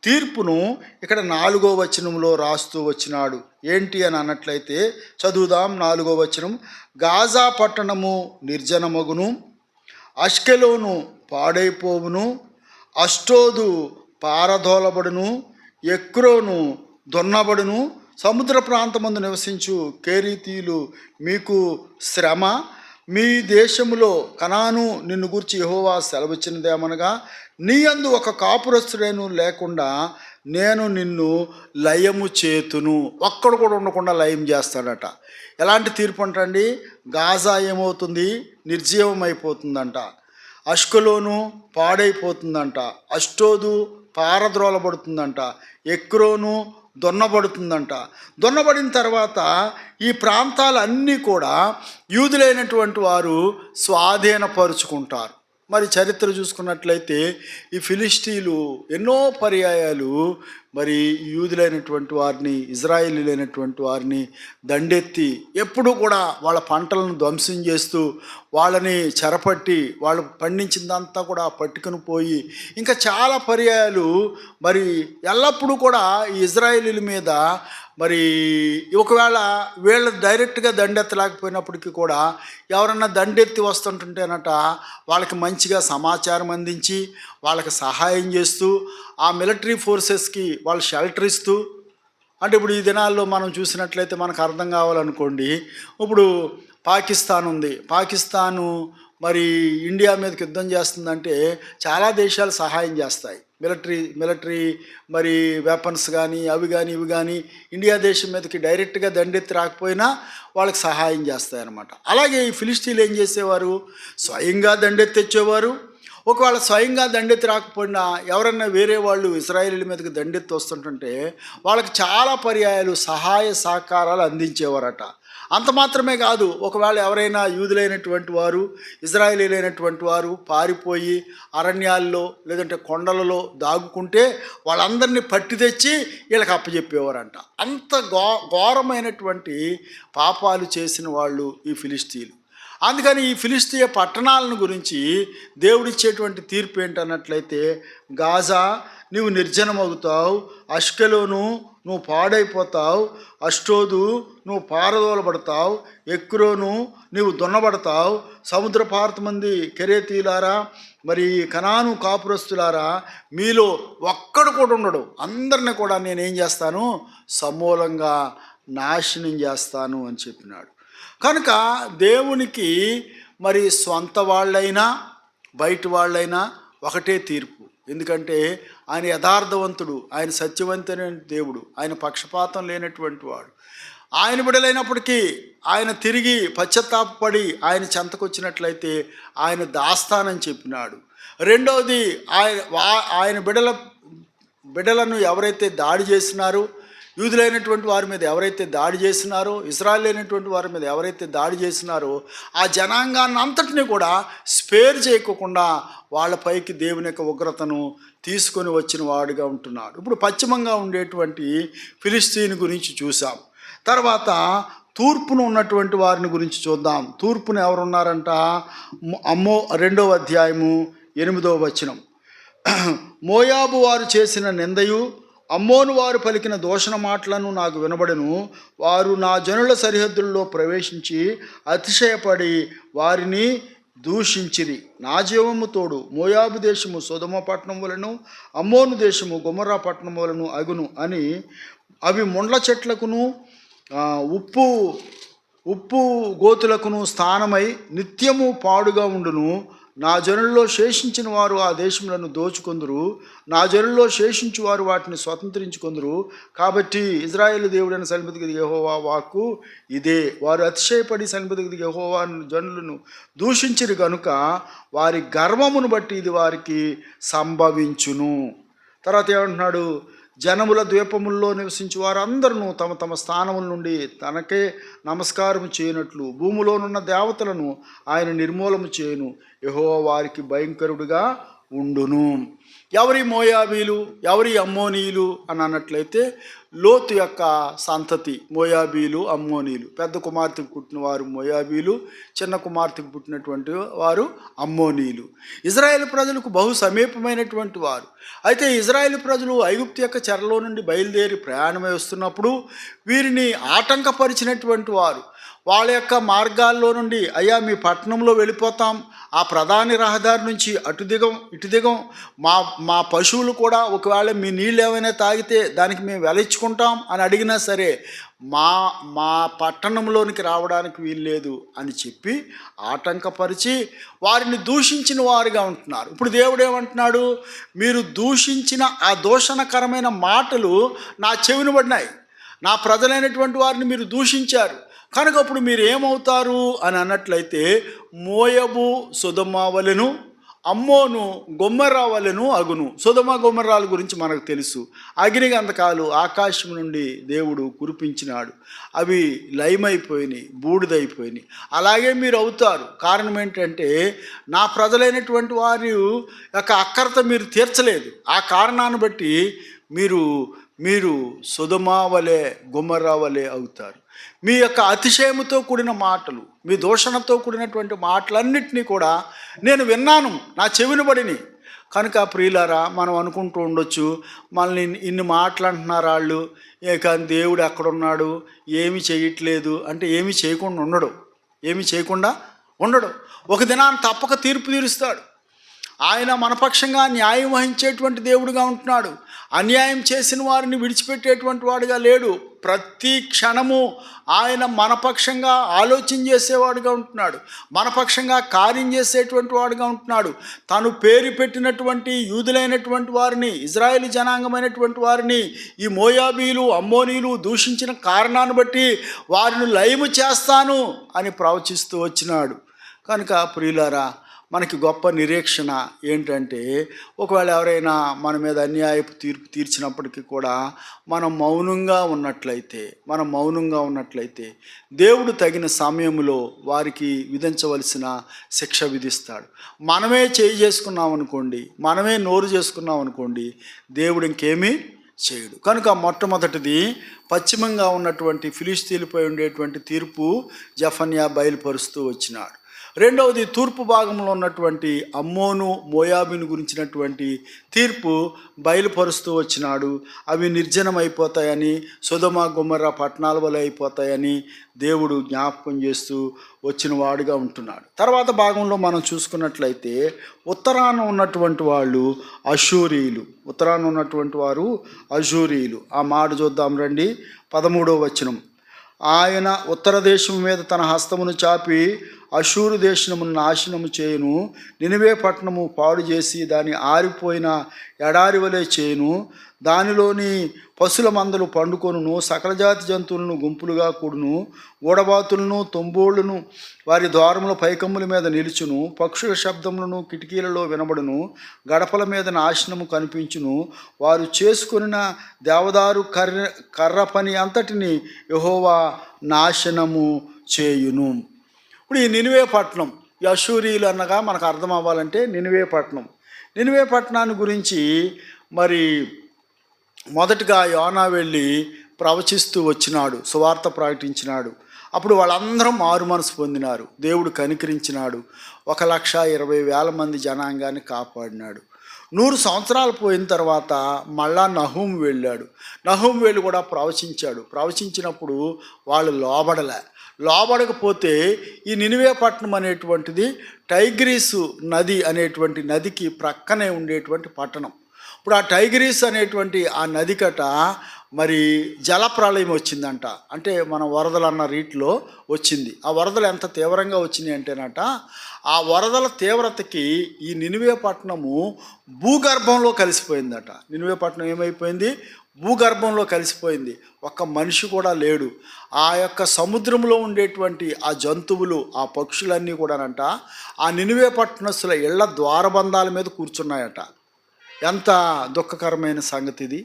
తీర్పును ఇక్కడ 4వ వచనంలో రాస్తూ వచ్చినాడు. ఏంటి అని అన్నట్లయితే చదువుదాం. 4వ వచనం. గాజా పట్టణము నిర్జనమగును, అష్కెలోను పాడైపోవును, అష్టోదు పారదోలబడును, ఎక్రోను దున్నబడును, సముద్ర ప్రాంతమందు నివసించు కెరీతీయులు మీకు శ్రమ. మీ దేశములో కనాను నిన్ను గూర్చి యెహోవా సెలవిచ్చినదేమనగా, నీ యందు ఒక కాపురస్తుడేను లేకుండా నేను నిన్ను లయము చేతును. ఒక్కడు కూడా ఉండకుండా లయం చేస్తాడట. ఎలాంటి తీర్పు అంటండి? గాజా ఏమవుతుంది? నిర్జీవం అయిపోతుందంట. అష్కలోను పాడైపోతుందంట. అష్టోదు పారద్రోలబడుతుందంట. ఎక్రోను దున్నబడుతుందంట. దున్నబడిన తర్వాత ఈ ప్రాంతాలన్నీ కూడా యూదులైనటువంటి వారు స్వాధీనపరుచుకుంటారు. మరి చరిత్ర చూసుకున్నట్లయితే ఈ ఫిలిస్తీన్లు ఎన్నో పర్యాయాలు మరి యూదులైనటువంటి వారిని, ఇజ్రాయేలీలైనటువంటి వారిని దండెత్తి ఎప్పుడు కూడా వాళ్ళ పంటలను ధ్వంసం చేస్తూ వాళ్ళని చెరపట్టి వాళ్ళు పండించిందంతా కూడా పట్టుకుని పోయి ఇంకా చాలా పర్యాయాలు మరి ఎల్లప్పుడూ కూడా ఈ ఇజ్రాయేలీల మీద మరి ఒకవేళ వీళ్ళు డైరెక్ట్గా దండెత్తలేకపోయినప్పటికీ కూడా ఎవరన్నా దండెత్తి వస్తుంటుంటేనట వాళ్ళకి మంచిగా సమాచారం అందించి వాళ్ళకి సహాయం చేస్తూ ఆ మిలిటరీ ఫోర్సెస్కి వాళ్ళు షెల్టర్ ఇస్తూ, అంటే ఇప్పుడు ఈ దినాల్లో మనం చూసినట్లయితే మనకు అర్థం కావాలనుకోండి, ఇప్పుడు పాకిస్తాన్ ఉంది. పాకిస్తాను మరి ఇండియా మీదకి యుద్ధం చేస్తుందంటే చాలా దేశాలు సహాయం చేస్తాయి. మిలిటరీ మరి వెపన్స్ కానీ అవి కానీ ఇవి కానీ ఇండియా దేశం మీదకి డైరెక్ట్గా దండెత్తి రాకపోయినా వాళ్ళకి సహాయం చేస్తాయన్నమాట. అలాగే ఈ ఫిలిస్టీన్లు ఏం చేసేవారు? స్వయంగా దండెత్తి తెచ్చేవారు. ఒకవేళ స్వయంగా దండెత్తి రాకపోయినా ఎవరన్నా వేరే వాళ్ళు ఇశ్రాయేలీల మీదకి దండెత్తి వస్తుంటుంటే వాళ్ళకి చాలా పర్యాయాలు సహాయ సహకారాలు అందించేవారట. అంత మాత్రమే కాదు, ఒకవేళ ఎవరైనా యూదులైనటువంటి వారు ఇశ్రాయేలీలైనటువంటి వారు పారిపోయి అరణ్యాల్లో లేదంటే కొండలలో దాగుకుంటే వాళ్ళందరినీ పట్టి తెచ్చి వీళ్ళకి అప్పచెప్పేవారంట. అంత ఘోరమైనటువంటి పాపాలు చేసిన వాళ్ళు ఈ ఫిలిష్తీయులు. అందుకని ఈ ఫిలిష్తీయ పట్టణాలను గురించి దేవుడిచ్చేటువంటి తీర్పు ఏంటన్నట్లయితే, గాజా నీవు నిర్జనమవుతావు, అష్కెలోను నువ్వు పాడైపోతావు, అష్టోదు నువ్వు పారదోలబడతావు, ఎక్రోను నీవు దున్నబడతావు, సముద్ర పార్తమంది కెరేతీలారా మరి కనాను కాపురస్తులారా మీలో ఒక్కడు కూడా ఉండడు, అందరిని కూడా నేనేం చేస్తాను? సమూలంగా నాశనం చేస్తాను అని చెప్పినాడు. కనుక దేవునికి మరి స్వంత వాళ్ళైనా బయట వాళ్ళైనా ఒకటే తీర్పు. ఎందుకంటే ఆయన యథార్థవంతుడు, ఆయన సత్యవంతుడైన దేవుడు, ఆయన పక్షపాతం లేనటువంటి వాడు. ఆయన బిడ్డలైనప్పటికీ ఆయన తిరిగి పశ్చాత్తాపపడి ఆయన చెంతకొచ్చినట్లయితే ఆయన దాస్తానని చెప్పినాడు. రెండవది ఆయన బిడ్డలను ఎవరైతే దాడి చేసినారో, యూదులైనటువంటి వారి మీద ఎవరైతే దాడి చేసినారో, ఇశ్రాయేలు అయినటువంటి వారి మీద ఎవరైతే దాడి చేసినారో ఆ జనాంగాన్ని అంతటినీ కూడా స్పేర్ చేయకుండా వాళ్ళపైకి దేవుని యొక్క ఉగ్రతను తీసుకొని వచ్చిన వాడుగా ఉంటున్నాడు. ఇప్పుడు పశ్చిమంగా ఉండేటువంటి ఫిలిష్తీన్ గురించి చూసాం. తర్వాత తూర్పును ఉన్నటువంటి వారిని గురించి చూద్దాం. తూర్పును ఎవరున్నారంట? అమ్మో 2వ అధ్యాయము 8వ వచనం. మోయాబు వారు చేసిన నిందయు అమ్మోను వారు పలికిన దూషణ మాటలను నాకు వినబడెను. వారు నా జనుల సరిహద్దుల్లో ప్రవేశించి అతిశయపడి వారిని దూషించిరి. నా జీవము తోడు మోయాబు దేశము సొదొమ పట్టణం వలను, అమ్మోను దేశము గొమొర్రా పట్టణం వలను అగును అని, అవి ముండ్ల చెట్లకును ఉప్పు గోతులకును స్థానమై నిత్యము పాడుగా ఉండును. నా జనుల్లో శేషించిన వారు ఆ దేశములను దోచుకొందురు, నా జనుల్లో శేషించు వారు వాటిని స్వతంత్రించుకొందురు. కాబట్టి ఇశ్రాయేలు దేవుడైన సన్నిధికి యెహోవా వాక్కు ఇదే. వారు అతిశయపడి సన్నిధికి యెహోవా జనులను దూషించిరి గనుక వారి గర్వమును బట్టి ఇది వారికి సంభవించును. తర్వాత ఏమంటున్నాడు? జనముల ద్వీపముల్లో నివసించు వారందరూ తమ తమ స్థానముల నుండి తనకే నమస్కారం చేయనట్లు భూమిలోనున్న దేవతలను ఆయన నిర్మూలము చేయను. యెహోవా వారికి భయంకరుడుగా ఉండును. ఎవరి మోయాబీలు, ఎవరి అమ్మోనీయులు అని అన్నట్లయితే లోతు యొక్క సంతతి మోయాబీలు, అమ్మోనీయులు. పెద్ద కుమార్తెకు పుట్టిన వారు మోయాబీలు, చిన్న కుమార్తెకు పుట్టినటువంటి వారు అమ్మోనీయులు. ఇశ్రాయేలు ప్రజలకు బహు సమీపమైనటువంటి వారు. అయితే ఇశ్రాయేలు ప్రజలు ఐగుప్తు యొక్క చెరలో నుండి బయలుదేరి ప్రయాణమై వస్తున్నప్పుడు వీరిని ఆటంకపరిచినటువంటి వారు వాళ్ళ యొక్క మార్గాల్లో నుండి, అయ్యా మీ పట్టణంలో వెళ్ళిపోతాం, ఆ ప్రధాన రహదారి నుంచి అటు దిగం ఇటు దిగం, మా పశువులు కూడా ఒకవేళ మీ నీళ్ళు ఏమైనా తాగితే దానికి మేము వెలించుకుంటాం అని అడిగినా సరే మా పట్టణంలోనికి రావడానికి వీల్లేదు అని చెప్పి ఆటంకపరిచి వారిని దూషించిన వారుగా ఉంటున్నారు. ఇప్పుడు దేవుడు ఏమంటున్నాడు? మీరు దూషించిన ఆ దూషణకరమైన మాటలు నా చెవిని పడినాయి, నా ప్రజలైనటువంటి వారిని మీరు దూషించారు కనుక ఇప్పుడు మీరు ఏమవుతారు అని అన్నట్లయితే మోయబు సొదొమ వలెను, అమ్మోను గొమొర్రా వలెను అగును. సొదొమ గొమొర్రాల గురించి మనకు తెలుసు. అగ్ని గంధకాలు ఆకాశం నుండి దేవుడు కురిపించినాడు, అవి లయమైపోయినాయి, బూడిదైపోయినాయి. అలాగే మీరు అవుతారు. కారణం ఏంటంటే నా ప్రజలైనటువంటి వారి యొక్క అక్కరత మీరు తీర్చలేదు. ఆ కారణాన్ని బట్టి మీరు సొదొమ వలె గొమొర్రా వలె అవుతారు. మీ యొక్క అతిశయముతో కూడిన మాటలు, మీ దూషణతో కూడినటువంటి మాటలన్నింటినీ కూడా నేను విన్నాను, నా చెవిని పడిని. కనుక ప్రియులారా, మనం అనుకుంటూ ఉండొచ్చు, మనల్ని ఇన్ని మాటలు అంటున్నారు వాళ్ళు, కానీ దేవుడు ఎక్కడున్నాడు, ఏమి చేయట్లేదు అంటే ఏమి చేయకుండా ఉండడు. ఒక దినాన్ని తప్పక తీర్పు తీరుస్తాడు. ఆయన మనపక్షంగా న్యాయం వహించేటువంటి దేవుడుగా ఉంటున్నాడు. అన్యాయం చేసిన వారిని విడిచిపెట్టేటువంటి వాడుగా లేడు. ప్రతి క్షణము ఆయన మన పక్షంగా ఆలోచన చేసేవాడుగా ఉంటున్నాడు, మన పక్షంగా కార్యం చేసేటువంటి వాడుగా ఉంటున్నాడు. తాను పేరు పెట్టినటువంటి యూదులైనటువంటి వారిని, ఇజ్రాయేలీ జనాంగమైనటువంటి వారిని ఈ మోయాబీలు అమ్మోనీలు దూషించిన కారణాన్ని బట్టి వారిని లయము చేస్తాను అని ప్రవచిస్తూ వచ్చినాడు. కనుక ప్రియులారా, మనకి గొప్ప నిరీక్షణ ఏంటంటే, ఒకవేళ ఎవరైనా మన మీద అన్యాయపు తీర్పు తీర్చినప్పటికీ కూడా మనం మౌనంగా ఉన్నట్లయితే దేవుడు తగిన సమయంలో వారికి విధించవలసిన శిక్ష విధిస్తాడు. మనమే చేసుకున్నాం అనుకోండి, మనమే నోరు చేసుకున్నాం అనుకోండి, దేవుడు ఇంకేమీ చేయడు. కనుక మొట్టమొదటిది పశ్చిమంగా ఉన్నటువంటి ఫిలిష్తీయులపై ఉండేటువంటి తీర్పు జెఫన్యా బయలుపరుస్తూ వచ్చినాడు. రెండవది తూర్పు భాగంలో ఉన్నటువంటి అమ్మోను మోయాబుని గురించినటువంటి తీర్పు బయలుపరుస్తూ వచ్చినాడు. అవి నిర్జనమైపోతాయని, సొదొమ గొమొర్రా పట్టణాల వలె అయిపోతాయని దేవుడు జ్ఞాపకం చేస్తూ వచ్చిన వాడుగా ఉంటున్నాడు. తర్వాత భాగంలో మనం చూసుకున్నట్లయితే ఉత్తరాన ఉన్నటువంటి వాళ్ళు అషూరీయులు, అషూరీయులు. ఆ మాట చూద్దాం రండి. 13వ వచనం. ఆయన ఉత్తర దేశం మీద తన హస్తమును చాపి అషూరు దేశమును నాశనము చేయును, నినివే పట్టణము పాడు చేసి దాని ఆరిపోయిన ఎడారి వలె చేయును, దానిలోని పశుల మందలు పండుకొనును, సకల జాతి జంతువులను గుంపులుగా కూడును, ఊడబాతులను తొంబోళ్లను వారి ద్వారముల పైకమ్ముల మీద నిలుచును, పక్షుల శబ్దములను కిటికీలలో వినబడును, గడపల మీద నాశనము కనిపించును, వారు చేసుకొనిన దేవదారు కర్ర పని అంతటిని యెహోవా నాశనము చేయును. ఇప్పుడు ఈ నినివే పట్టణం, ఈ అషూరీయులు అనగా మనకు అర్థం అవ్వాలంటే నినివే పట్టణాన్ని గురించి మరి మొదటగా యోనా వెళ్ళి ప్రవచిస్తూ వచ్చినాడు, సువార్త ప్రకటించినాడు. అప్పుడు వాళ్ళందరూ మారు మనసు పొందినారు. దేవుడు కనికరించినాడు. 1,20,000 మంది జనాంగాన్ని కాపాడినాడు. 100 సంవత్సరాలు పోయిన తర్వాత మళ్ళా నహూం వెళ్ళి కూడా ప్రవచించినప్పుడు వాళ్ళు లోబడకపోతే ఈ నినివే పట్టణం అనేటువంటిది టైగ్రీసు నది అనేటువంటి నదికి ప్రక్కనే ఉండేటువంటి పట్టణం. ఇప్పుడు ఆ టైగ్రీస్ అనేటువంటి ఆ నదికట మరి జలప్రళయం వచ్చిందంట. అంటే మన వరదలు అన్న రీతిలో వచ్చింది. ఆ వరదలు ఎంత తీవ్రంగా వచ్చినాయి అంటేనట, ఆ వరదల తీవ్రతకి ఈ నినివే పట్టణము భూగర్భంలో కలిసిపోయిందట. నినివే పట్టణం ఏమైపోయింది? భూగర్భంలో కలిసిపోయింది. ఒక్క మనిషి కూడా లేడు. ఆ యొక్క సముద్రంలో ఉండేటువంటి ఆ జంతువులు, ఆ పక్షులన్నీ కూడానంట ఆ నినివే పట్టణస్తుల ఇళ్ల ద్వారబంధాల మీద కూర్చున్నాయట. ఎంత దుఃఖకరమైన సంగతి ఇది.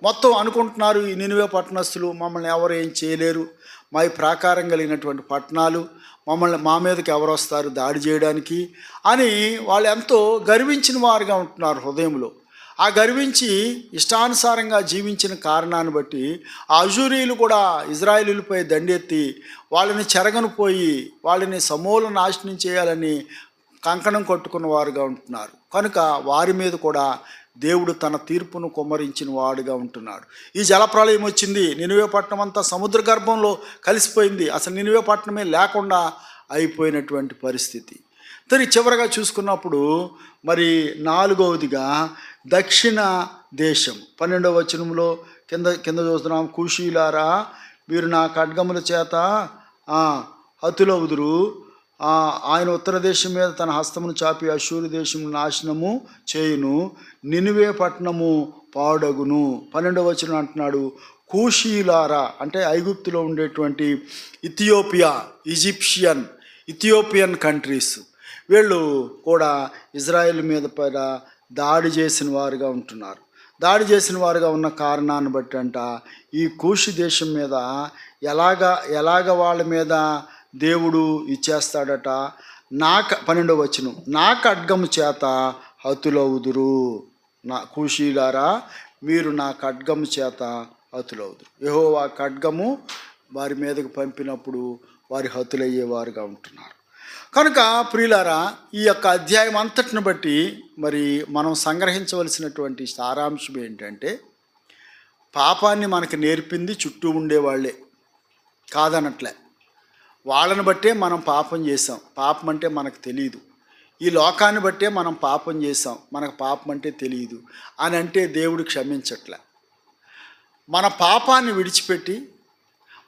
మొత్తం అనుకుంటున్నారు ఈ నినివే పట్టణస్తులు మమ్మల్ని ఎవరు ఏం చేయలేరు, మా ప్రాకారం కలిగినటువంటి పట్టణాలు, మా మీదకి ఎవరు వస్తారు దాడి చేయడానికి అని వాళ్ళు ఎంతో గర్వించిన వారుగా ఉంటున్నారు హృదయంలో. ఆ గర్వించి ఇష్టానుసారంగా జీవించిన కారణాన్ని బట్టి ఆ అషూరీయులు కూడా ఇజ్రాయేలీలపై దండెత్తి వాళ్ళని చెరగనిపోయి వాళ్ళని సమూల నాశనం చేయాలని కంకణం కట్టుకున్న వారుగా ఉంటున్నారు. కనుక వారి మీద కూడా దేవుడు తన తీర్పును కుమ్మరించిన వాడుగా ఉంటున్నాడు. ఈ జలప్రళయం వచ్చింది, నినివే పట్టణం అంతా సముద్ర గర్భంలో కలిసిపోయింది. అసలు నినివే పట్టణమే లేకుండా అయిపోయినటువంటి పరిస్థితి. తిరిగి చివరగా చూసుకున్నప్పుడు మరి 4వదిగా దక్షిణ దేశం 12వ వచనంలో కింద చూస్తున్నాం. కూషీలారా, మీరు నా ఖడ్గముల చేత హతులవుదురు. ఆయన ఉత్తర దేశం మీద తన హస్తమును చాపి అషూరు దేశము నాశనము చేయును, నినివే పట్టణము పాడగును. 12వ వచనం అంటున్నాడు, కూషీలారా అంటే ఐగుప్తులో ఉండేటువంటి ఇథియోపియన్ కంట్రీస్, వీళ్ళు కూడా ఇజ్రాయెల్ మీద పైన దాడి చేసిన వారుగా ఉంటున్నారు. దాడి చేసిన వారుగా ఉన్న కారణాన్ని బట్టి అంట ఈ కూషి దేశం మీద ఎలాగ వాళ్ళ మీద దేవుడు ఇచ్చేస్తాడట. 12వ వచనం, నా ఖడ్గము చేత హతులవుదురు. నా కూషీలారా, మీరు నా ఖడ్గము చేత హతులవుదురు. యెహోవా ఖడ్గము వారి మీదకు పంపినప్పుడు వారి హతులయ్యేవారుగా ఉంటున్నారు. కనుక ప్రియులారా, ఈ యొక్క అధ్యాయం అంతటిని బట్టి మరి మనం సంగ్రహించవలసినటువంటి సారాంశం ఏంటంటే, పాపాన్ని మనకు నేర్పింది చుట్టూ ఉండేవాళ్లే, కాదనట్లే. వాళ్ళని బట్టే మనం పాపం చేసాం. పాపం అంటే మనకు తెలియదు. ఈ లోకాన్ని బట్టే మనం పాపం చేసాం, మనకు పాపం అంటే తెలియదు అని అంటే దేవుడు క్షమించట్లే. మన పాపాన్ని విడిచిపెట్టి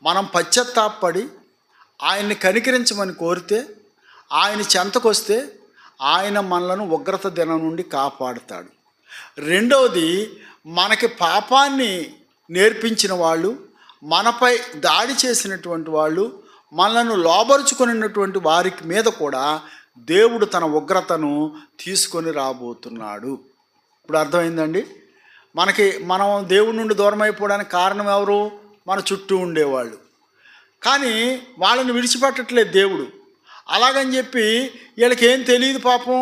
మనం పశ్చాత్తాపడి ఆయన్ని కనికరించమని కోరితే, ఆయన చెంతకొస్తే ఆయన మనలను ఉగ్రత దినం నుండి కాపాడుతాడు. రెండవది, మనకి పాపాన్ని నేర్పించిన వాళ్ళు, మనపై దాడి చేసినటువంటి వాళ్ళు, మనలను లోబరుచుకున్నటువంటి వారికి మీద కూడా దేవుడు తన ఉగ్రతను తీసుకొని రాబోతున్నాడు. ఇప్పుడు అర్థమైందండి. మనం దేవుడి నుండి దూరం అయిపోవడానికి కారణం ఎవరు? మన చుట్టూ ఉండేవాళ్ళు. కానీ వాళ్ళని విడిచిపెట్టట్లేదు దేవుడు. అలాగని చెప్పి వీళ్ళకి ఏం తెలియదు పాపం,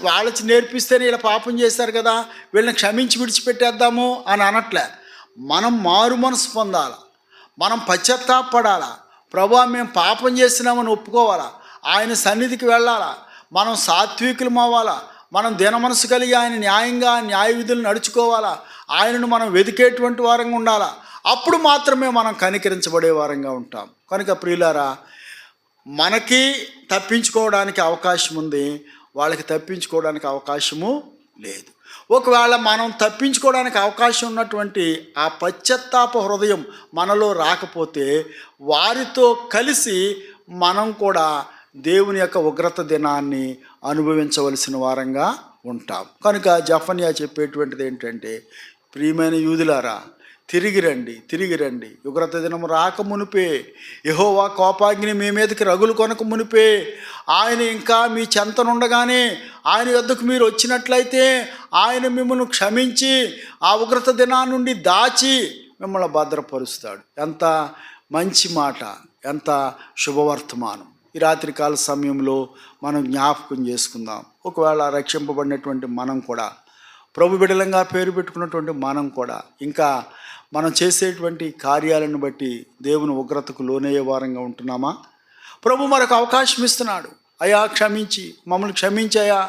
వాళ్ళకి నేర్పిస్తేనే వీళ్ళ పాపం చేశారు కదా, వీళ్ళని క్షమించి విడిచిపెట్టేద్దాము అని అనట్లే. మనం మారు మనసు పొందాలి, మనం పశ్చాత్తాపడాలా, ప్రభువా మేము పాపం చేసినామని ఒప్పుకోవాలా, ఆయన సన్నిధికి వెళ్ళాలా, మనం సాత్వికులం అవ్వాలా, మనం దినమనసు కలిగి ఆయన న్యాయంగా న్యాయ విధులు నడుచుకోవాలా, ఆయనను మనం వెతికేటువంటి వారంగా ఉండాలా. అప్పుడు మాత్రమే మనం కనికరించబడే వారంగా ఉంటాం. కనుక ప్రియులారా, మనకి తప్పించుకోవడానికి అవకాశం ఉంది, వాళ్ళకి తప్పించుకోవడానికి అవకాశము లేదు. ఒకవేళ మనం తప్పించుకోవడానికి అవకాశం ఉన్నటువంటి ఆ పశ్చాత్తాప హృదయం మనలో రాకపోతే, వారితో కలిసి మనం కూడా దేవుని యొక్క ఉగ్రత దినాన్ని అనుభవించవలసిన వారంగా ఉంటాం. కనుక జెఫన్యా చెప్పేటువంటిది ఏంటంటే, ప్రియమైన యూదులారా, తిరిగి రండి, ఉగ్రత దినం రాక మునిపే, యెహోవా కోపాగ్ని మీ మీదకి రగులు కొనక మునిపే, ఆయన ఇంకా మీ చెంతనుండగానే ఆయన యొద్దకు మీరు వచ్చినట్లయితే ఆయన మిమ్మల్ని క్షమించి ఆ ఉగ్రత దినాన్ని నుండి దాచి మిమ్మల్ని భద్రపరుస్తాడు. ఎంత మంచి మాట, ఎంత శుభవర్తమానం. ఈ రాత్రికాల సమయంలో మనం జ్ఞాపకం చేసుకుందాం. ఒకవేళ రక్షింపబడినటువంటి మనం కూడా, ప్రభు బిడ్డలంగా పేరు పెట్టుకున్నటువంటి మనం కూడా, ఇంకా మనం చేసేటువంటి కార్యాలను బట్టి దేవుని ఉగ్రతకు లోనయ్యే వారంగా ఉంటున్నామా? ప్రభు మనకు అవకాశం ఇస్తున్నాడు. అయ్యా క్షమించి, మమ్మల్ని క్షమించాయా,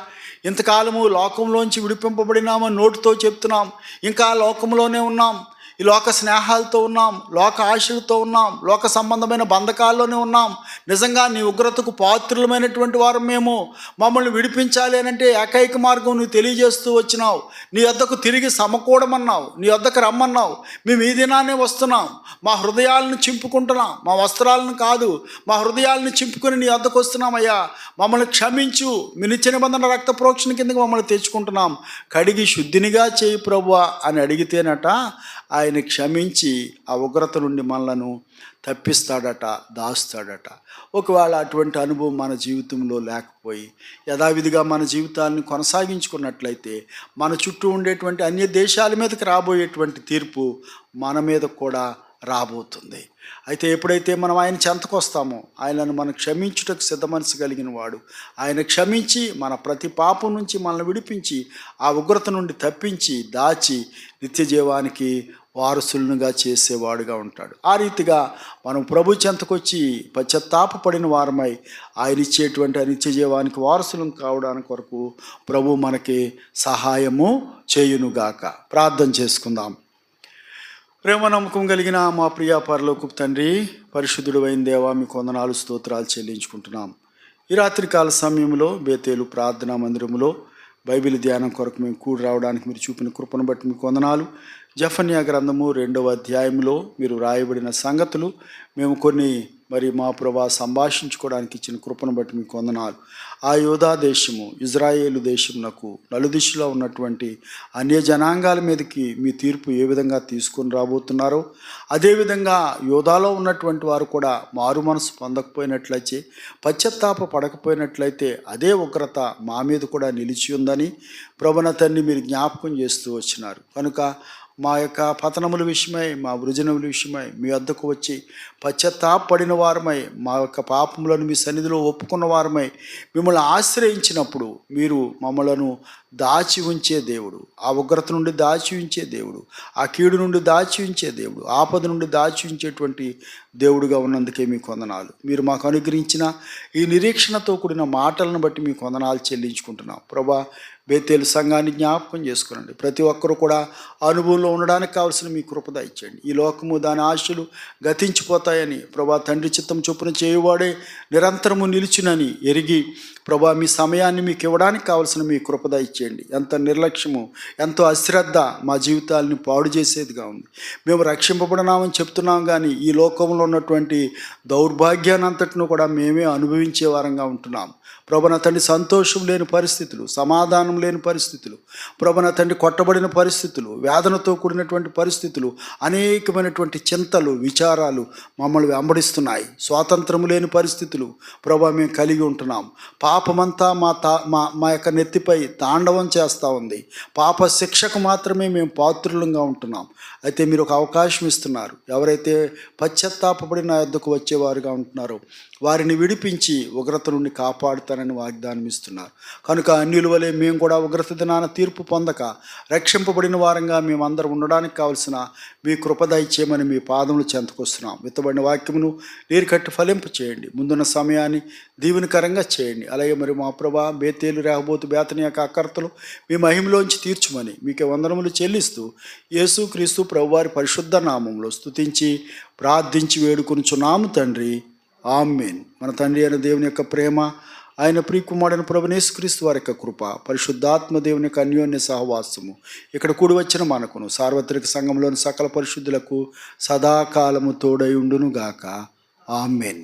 ఇంతకాలము లోకంలోంచి విడిపింపబడినామని నోటితో చెప్తున్నాం, ఇంకా లోకంలోనే ఉన్నాం, ఈ లోక స్నేహాలతో ఉన్నాం, లోక ఆశలతో ఉన్నాం, లోక సంబంధమైన బంధకాల్లోనే ఉన్నాం. నిజంగా నీ ఉగ్రతకు పాత్రులమైనటువంటి వారు మేము, మమ్మల్ని విడిపించాలి అని అంటే ఏకైక మార్గం నువ్వు తెలియజేస్తూ వచ్చినావు. నీ వద్దకు తిరిగి సమకూడమన్నావు, నీ వద్దకు రమ్మన్నావు. మేము ఈ దినానే వస్తున్నాం, మా హృదయాలను చింపుకుంటున్నాం, మా వస్త్రాలను కాదు, మా హృదయాలను చింపుకొని నీ వద్దకు వస్తున్నామయ్యా, మమ్మల్ని క్షమించు, మీ నిత్య నిబంధన రక్త ప్రోక్షణ కిందకి మమ్మల్ని తెచ్చుకుంటున్నాం, కడిగి శుద్ధినిగా చేయి ప్రభువా అని అడిగితేనట ఆయన క్షమించి ఆ ఉగ్రత నుండి మనలను తప్పిస్తాడట, దాస్తాడట. ఒకవేళ అటువంటి అనుభవం మన జీవితంలో లేకపోయి యథావిధిగా మన జీవితాన్ని కొనసాగించుకున్నట్లయితే, మన చుట్టూ ఉండేటువంటి అన్య దేశాల మీదకి రాబోయేటువంటి తీర్పు మన మీద కూడా రాబోతుంది. అయితే ఎప్పుడైతే మనం ఆయన చెంతకు వస్తామో, ఆయనను మనం క్షమించుటకు సిద్ధమనసు కలిగిన వాడు, ఆయన క్షమించి మన ప్రతి పాపం నుంచి మనల్ని విడిపించి ఆ ఉగ్రత నుండి తప్పించి దాచి నిత్య జీవానికి వారసులుగా చేసేవాడుగా ఉంటాడు. ఆ రీతిగా మనం ప్రభు చెంతకొచ్చి పశ్చాత్తాపడిన వారమై ఆయన ఇచ్చేటువంటి నిత్య జీవానికి వారసులం కావడానికి వరకు ప్రభు మనకి సహాయము చేయునుగాక. ప్రార్థన చేసుకుందాం. ప్రేమ నమ్మకం కలిగిన మా ప్రియ పరలోకపు తండ్రి, పరిశుద్ధుడు అయిన దేవా, మీకు వందనాలు స్తోత్రాలు చెల్లించుకుంటున్నాం. ఈ రాత్రికాల సమయంలో బేతేలు ప్రార్థనా మందిరంలో బైబిల్ ధ్యానం కొరకు మేము కూడి రావడానికి మీరు చూపిన కృపను బట్టి మీకు వందనాలు. జెఫన్యా గ్రంథము 2వ అధ్యాయంలో మీరు రాయబడిన సంగతులు మేము కొన్ని మా ప్రభా సంభాషించుకోవడానికి ఇచ్చిన కృపను బట్టి మీకు వందనాలు. ఆ యోధా దేశము, ఇజ్రాయేలు దేశమునకు నలుదిశలో ఉన్నటువంటి అన్య జనాంగాల మీదకి మీ తీర్పు ఏ విధంగా తీసుకొని రాబోతున్నారో, అదేవిధంగా యోధాలో ఉన్నటువంటి వారు కూడా మారు మనసు పొందకపోయినట్లయితే, పశ్చాత్తాప పడకపోయినట్లయితే అదే ఉగ్రత మా మీద కూడా నిలిచి ఉందని ప్రభున తండ్రి మీరు జ్ఞాపకం చేస్తూ వచ్చినారు. కనుక మా యొక్క పతనముల విషయమై, మా వృజనముల విషయమై మీ వద్దకు వచ్చి పశ్చాత్తాపడిన వారమై, మా యొక్క పాపములను మీ సన్నిధిలో ఒప్పుకున్న వారమై మిమ్మల్ని ఆశ్రయించినప్పుడు మీరు మమ్మలను దాచి ఉంచే దేవుడు, ఆ ఉగ్రత నుండి దాచి ఉంచే దేవుడు, ఆ కీడు నుండి దాచి ఉంచే దేవుడు, ఆపద నుండి దాచి ఉంచేటువంటి దేవుడుగా ఉన్నందుకే మీకు వందనాలు. మీరు మాకు అనుగ్రహించిన ఈ నిరీక్షణతో కూడిన మాటలను బట్టి మీకు వందనాలు చెల్లించుకుంటున్నాం. ప్రభా, బేతేలు సంఘాన్ని జ్ఞాపకం చేసుకునండి. ప్రతి ఒక్కరూ కూడా అనుభవంలో ఉండడానికి కావాల్సిన మీ కృప దయచేయండి. ఈ లోకము దాని ఆశలు గతించిపోతాయని ప్రభా తండ్రి చిత్తం చొప్పున చేయువాడే నిరంతరము నిలిచినని ఎరిగి ప్రభా మీ సమయాన్ని మీకు ఇవ్వడానికి కావాల్సిన మీ కృప దయచేయండి. ఎంత నిర్లక్ష్యము, ఎంతో అశ్రద్ధ మా జీవితాలను పాడు చేసేదిగా ఉంది. మేము రక్షింపబడినామని చెప్తున్నాం కానీ ఈ లోకంలో ఉన్నటువంటి దౌర్భాగ్యాన్ని అంతటిని కూడా మేమే అనుభవించే వారంగా ఉంటున్నాం. ప్రభు నా తండ్రి సంతోషం లేని పరిస్థితులు, సమాధానం లేని పరిస్థితులు, ప్రభు నా తండ్రి కొట్టబడిన పరిస్థితులు, వేదనతో కూడినటువంటి పరిస్థితులు, అనేకమైనటువంటి చింతలు, విచారాలు మమ్మల్ని వెంబడిస్తున్నాయి. స్వాతంత్రము లేని పరిస్థితులు ప్రభు మేము కలిగి ఉంటున్నాం. పాపమంతా మా యొక్క నెత్తిపై తాండవం చేస్తూ ఉంది. పాప శిక్షకు మాత్రమే మేము పాత్రులంగా ఉంటున్నాం. అయితే మీరు ఒక అవకాశం ఇస్తున్నారు. ఎవరైతే పశ్చాత్తాపపడి నా యొద్దకు వచ్చేవారుగా ఉంటున్నారో వారిని విడిపించి ఉగ్రత నుండి కాపాడుతానని వాగ్దానం ఇస్తున్నారు. కనుక అన్యుల వలె మేము కూడా ఉగ్రత దినాన తీర్పు పొందక రక్షింపబడిన వారంగా మేమందరం ఉండడానికి కావలసిన మీ కృప దయచేయమని మీ పాదములు చెంతకొస్తున్నాం. విత్తబడిన వాక్యమును నీరు కట్టి ఫలింపు చేయండి. ముందున్న సమయాన్ని దీవెనకరంగా చేయండి. అలాగే మరి మా ప్రభా బేతేలు రెహోబోతు బేతనియ అక్కర్తలు మీ మహిమలోంచి తీర్చుమని మీకే వందనములు చెల్లిస్తూ యేసుక్రీస్తు ప్రభువారి పరిశుద్ధ నామంలో స్తుతించి ప్రార్థించి వేడుకొనుచున్నాము తండ్రి. ఆమేన్. మన తండ్రి అయిన దేవుని యొక్క ప్రేమ, ఆయన ప్రియకుమారుడైన ప్రభువైన యేసుక్రీస్తు వారి యొక్క కృప, పరిశుద్ధాత్మ దేవుని యొక్క అన్యోన్య సహవాసము ఇక్కడ కూడి వచ్చిన మనకును సార్వత్రిక సంఘంలోని సకల పరిశుద్ధులకు సదాకాలము తోడై ఉండును గాక. ఆమేన్.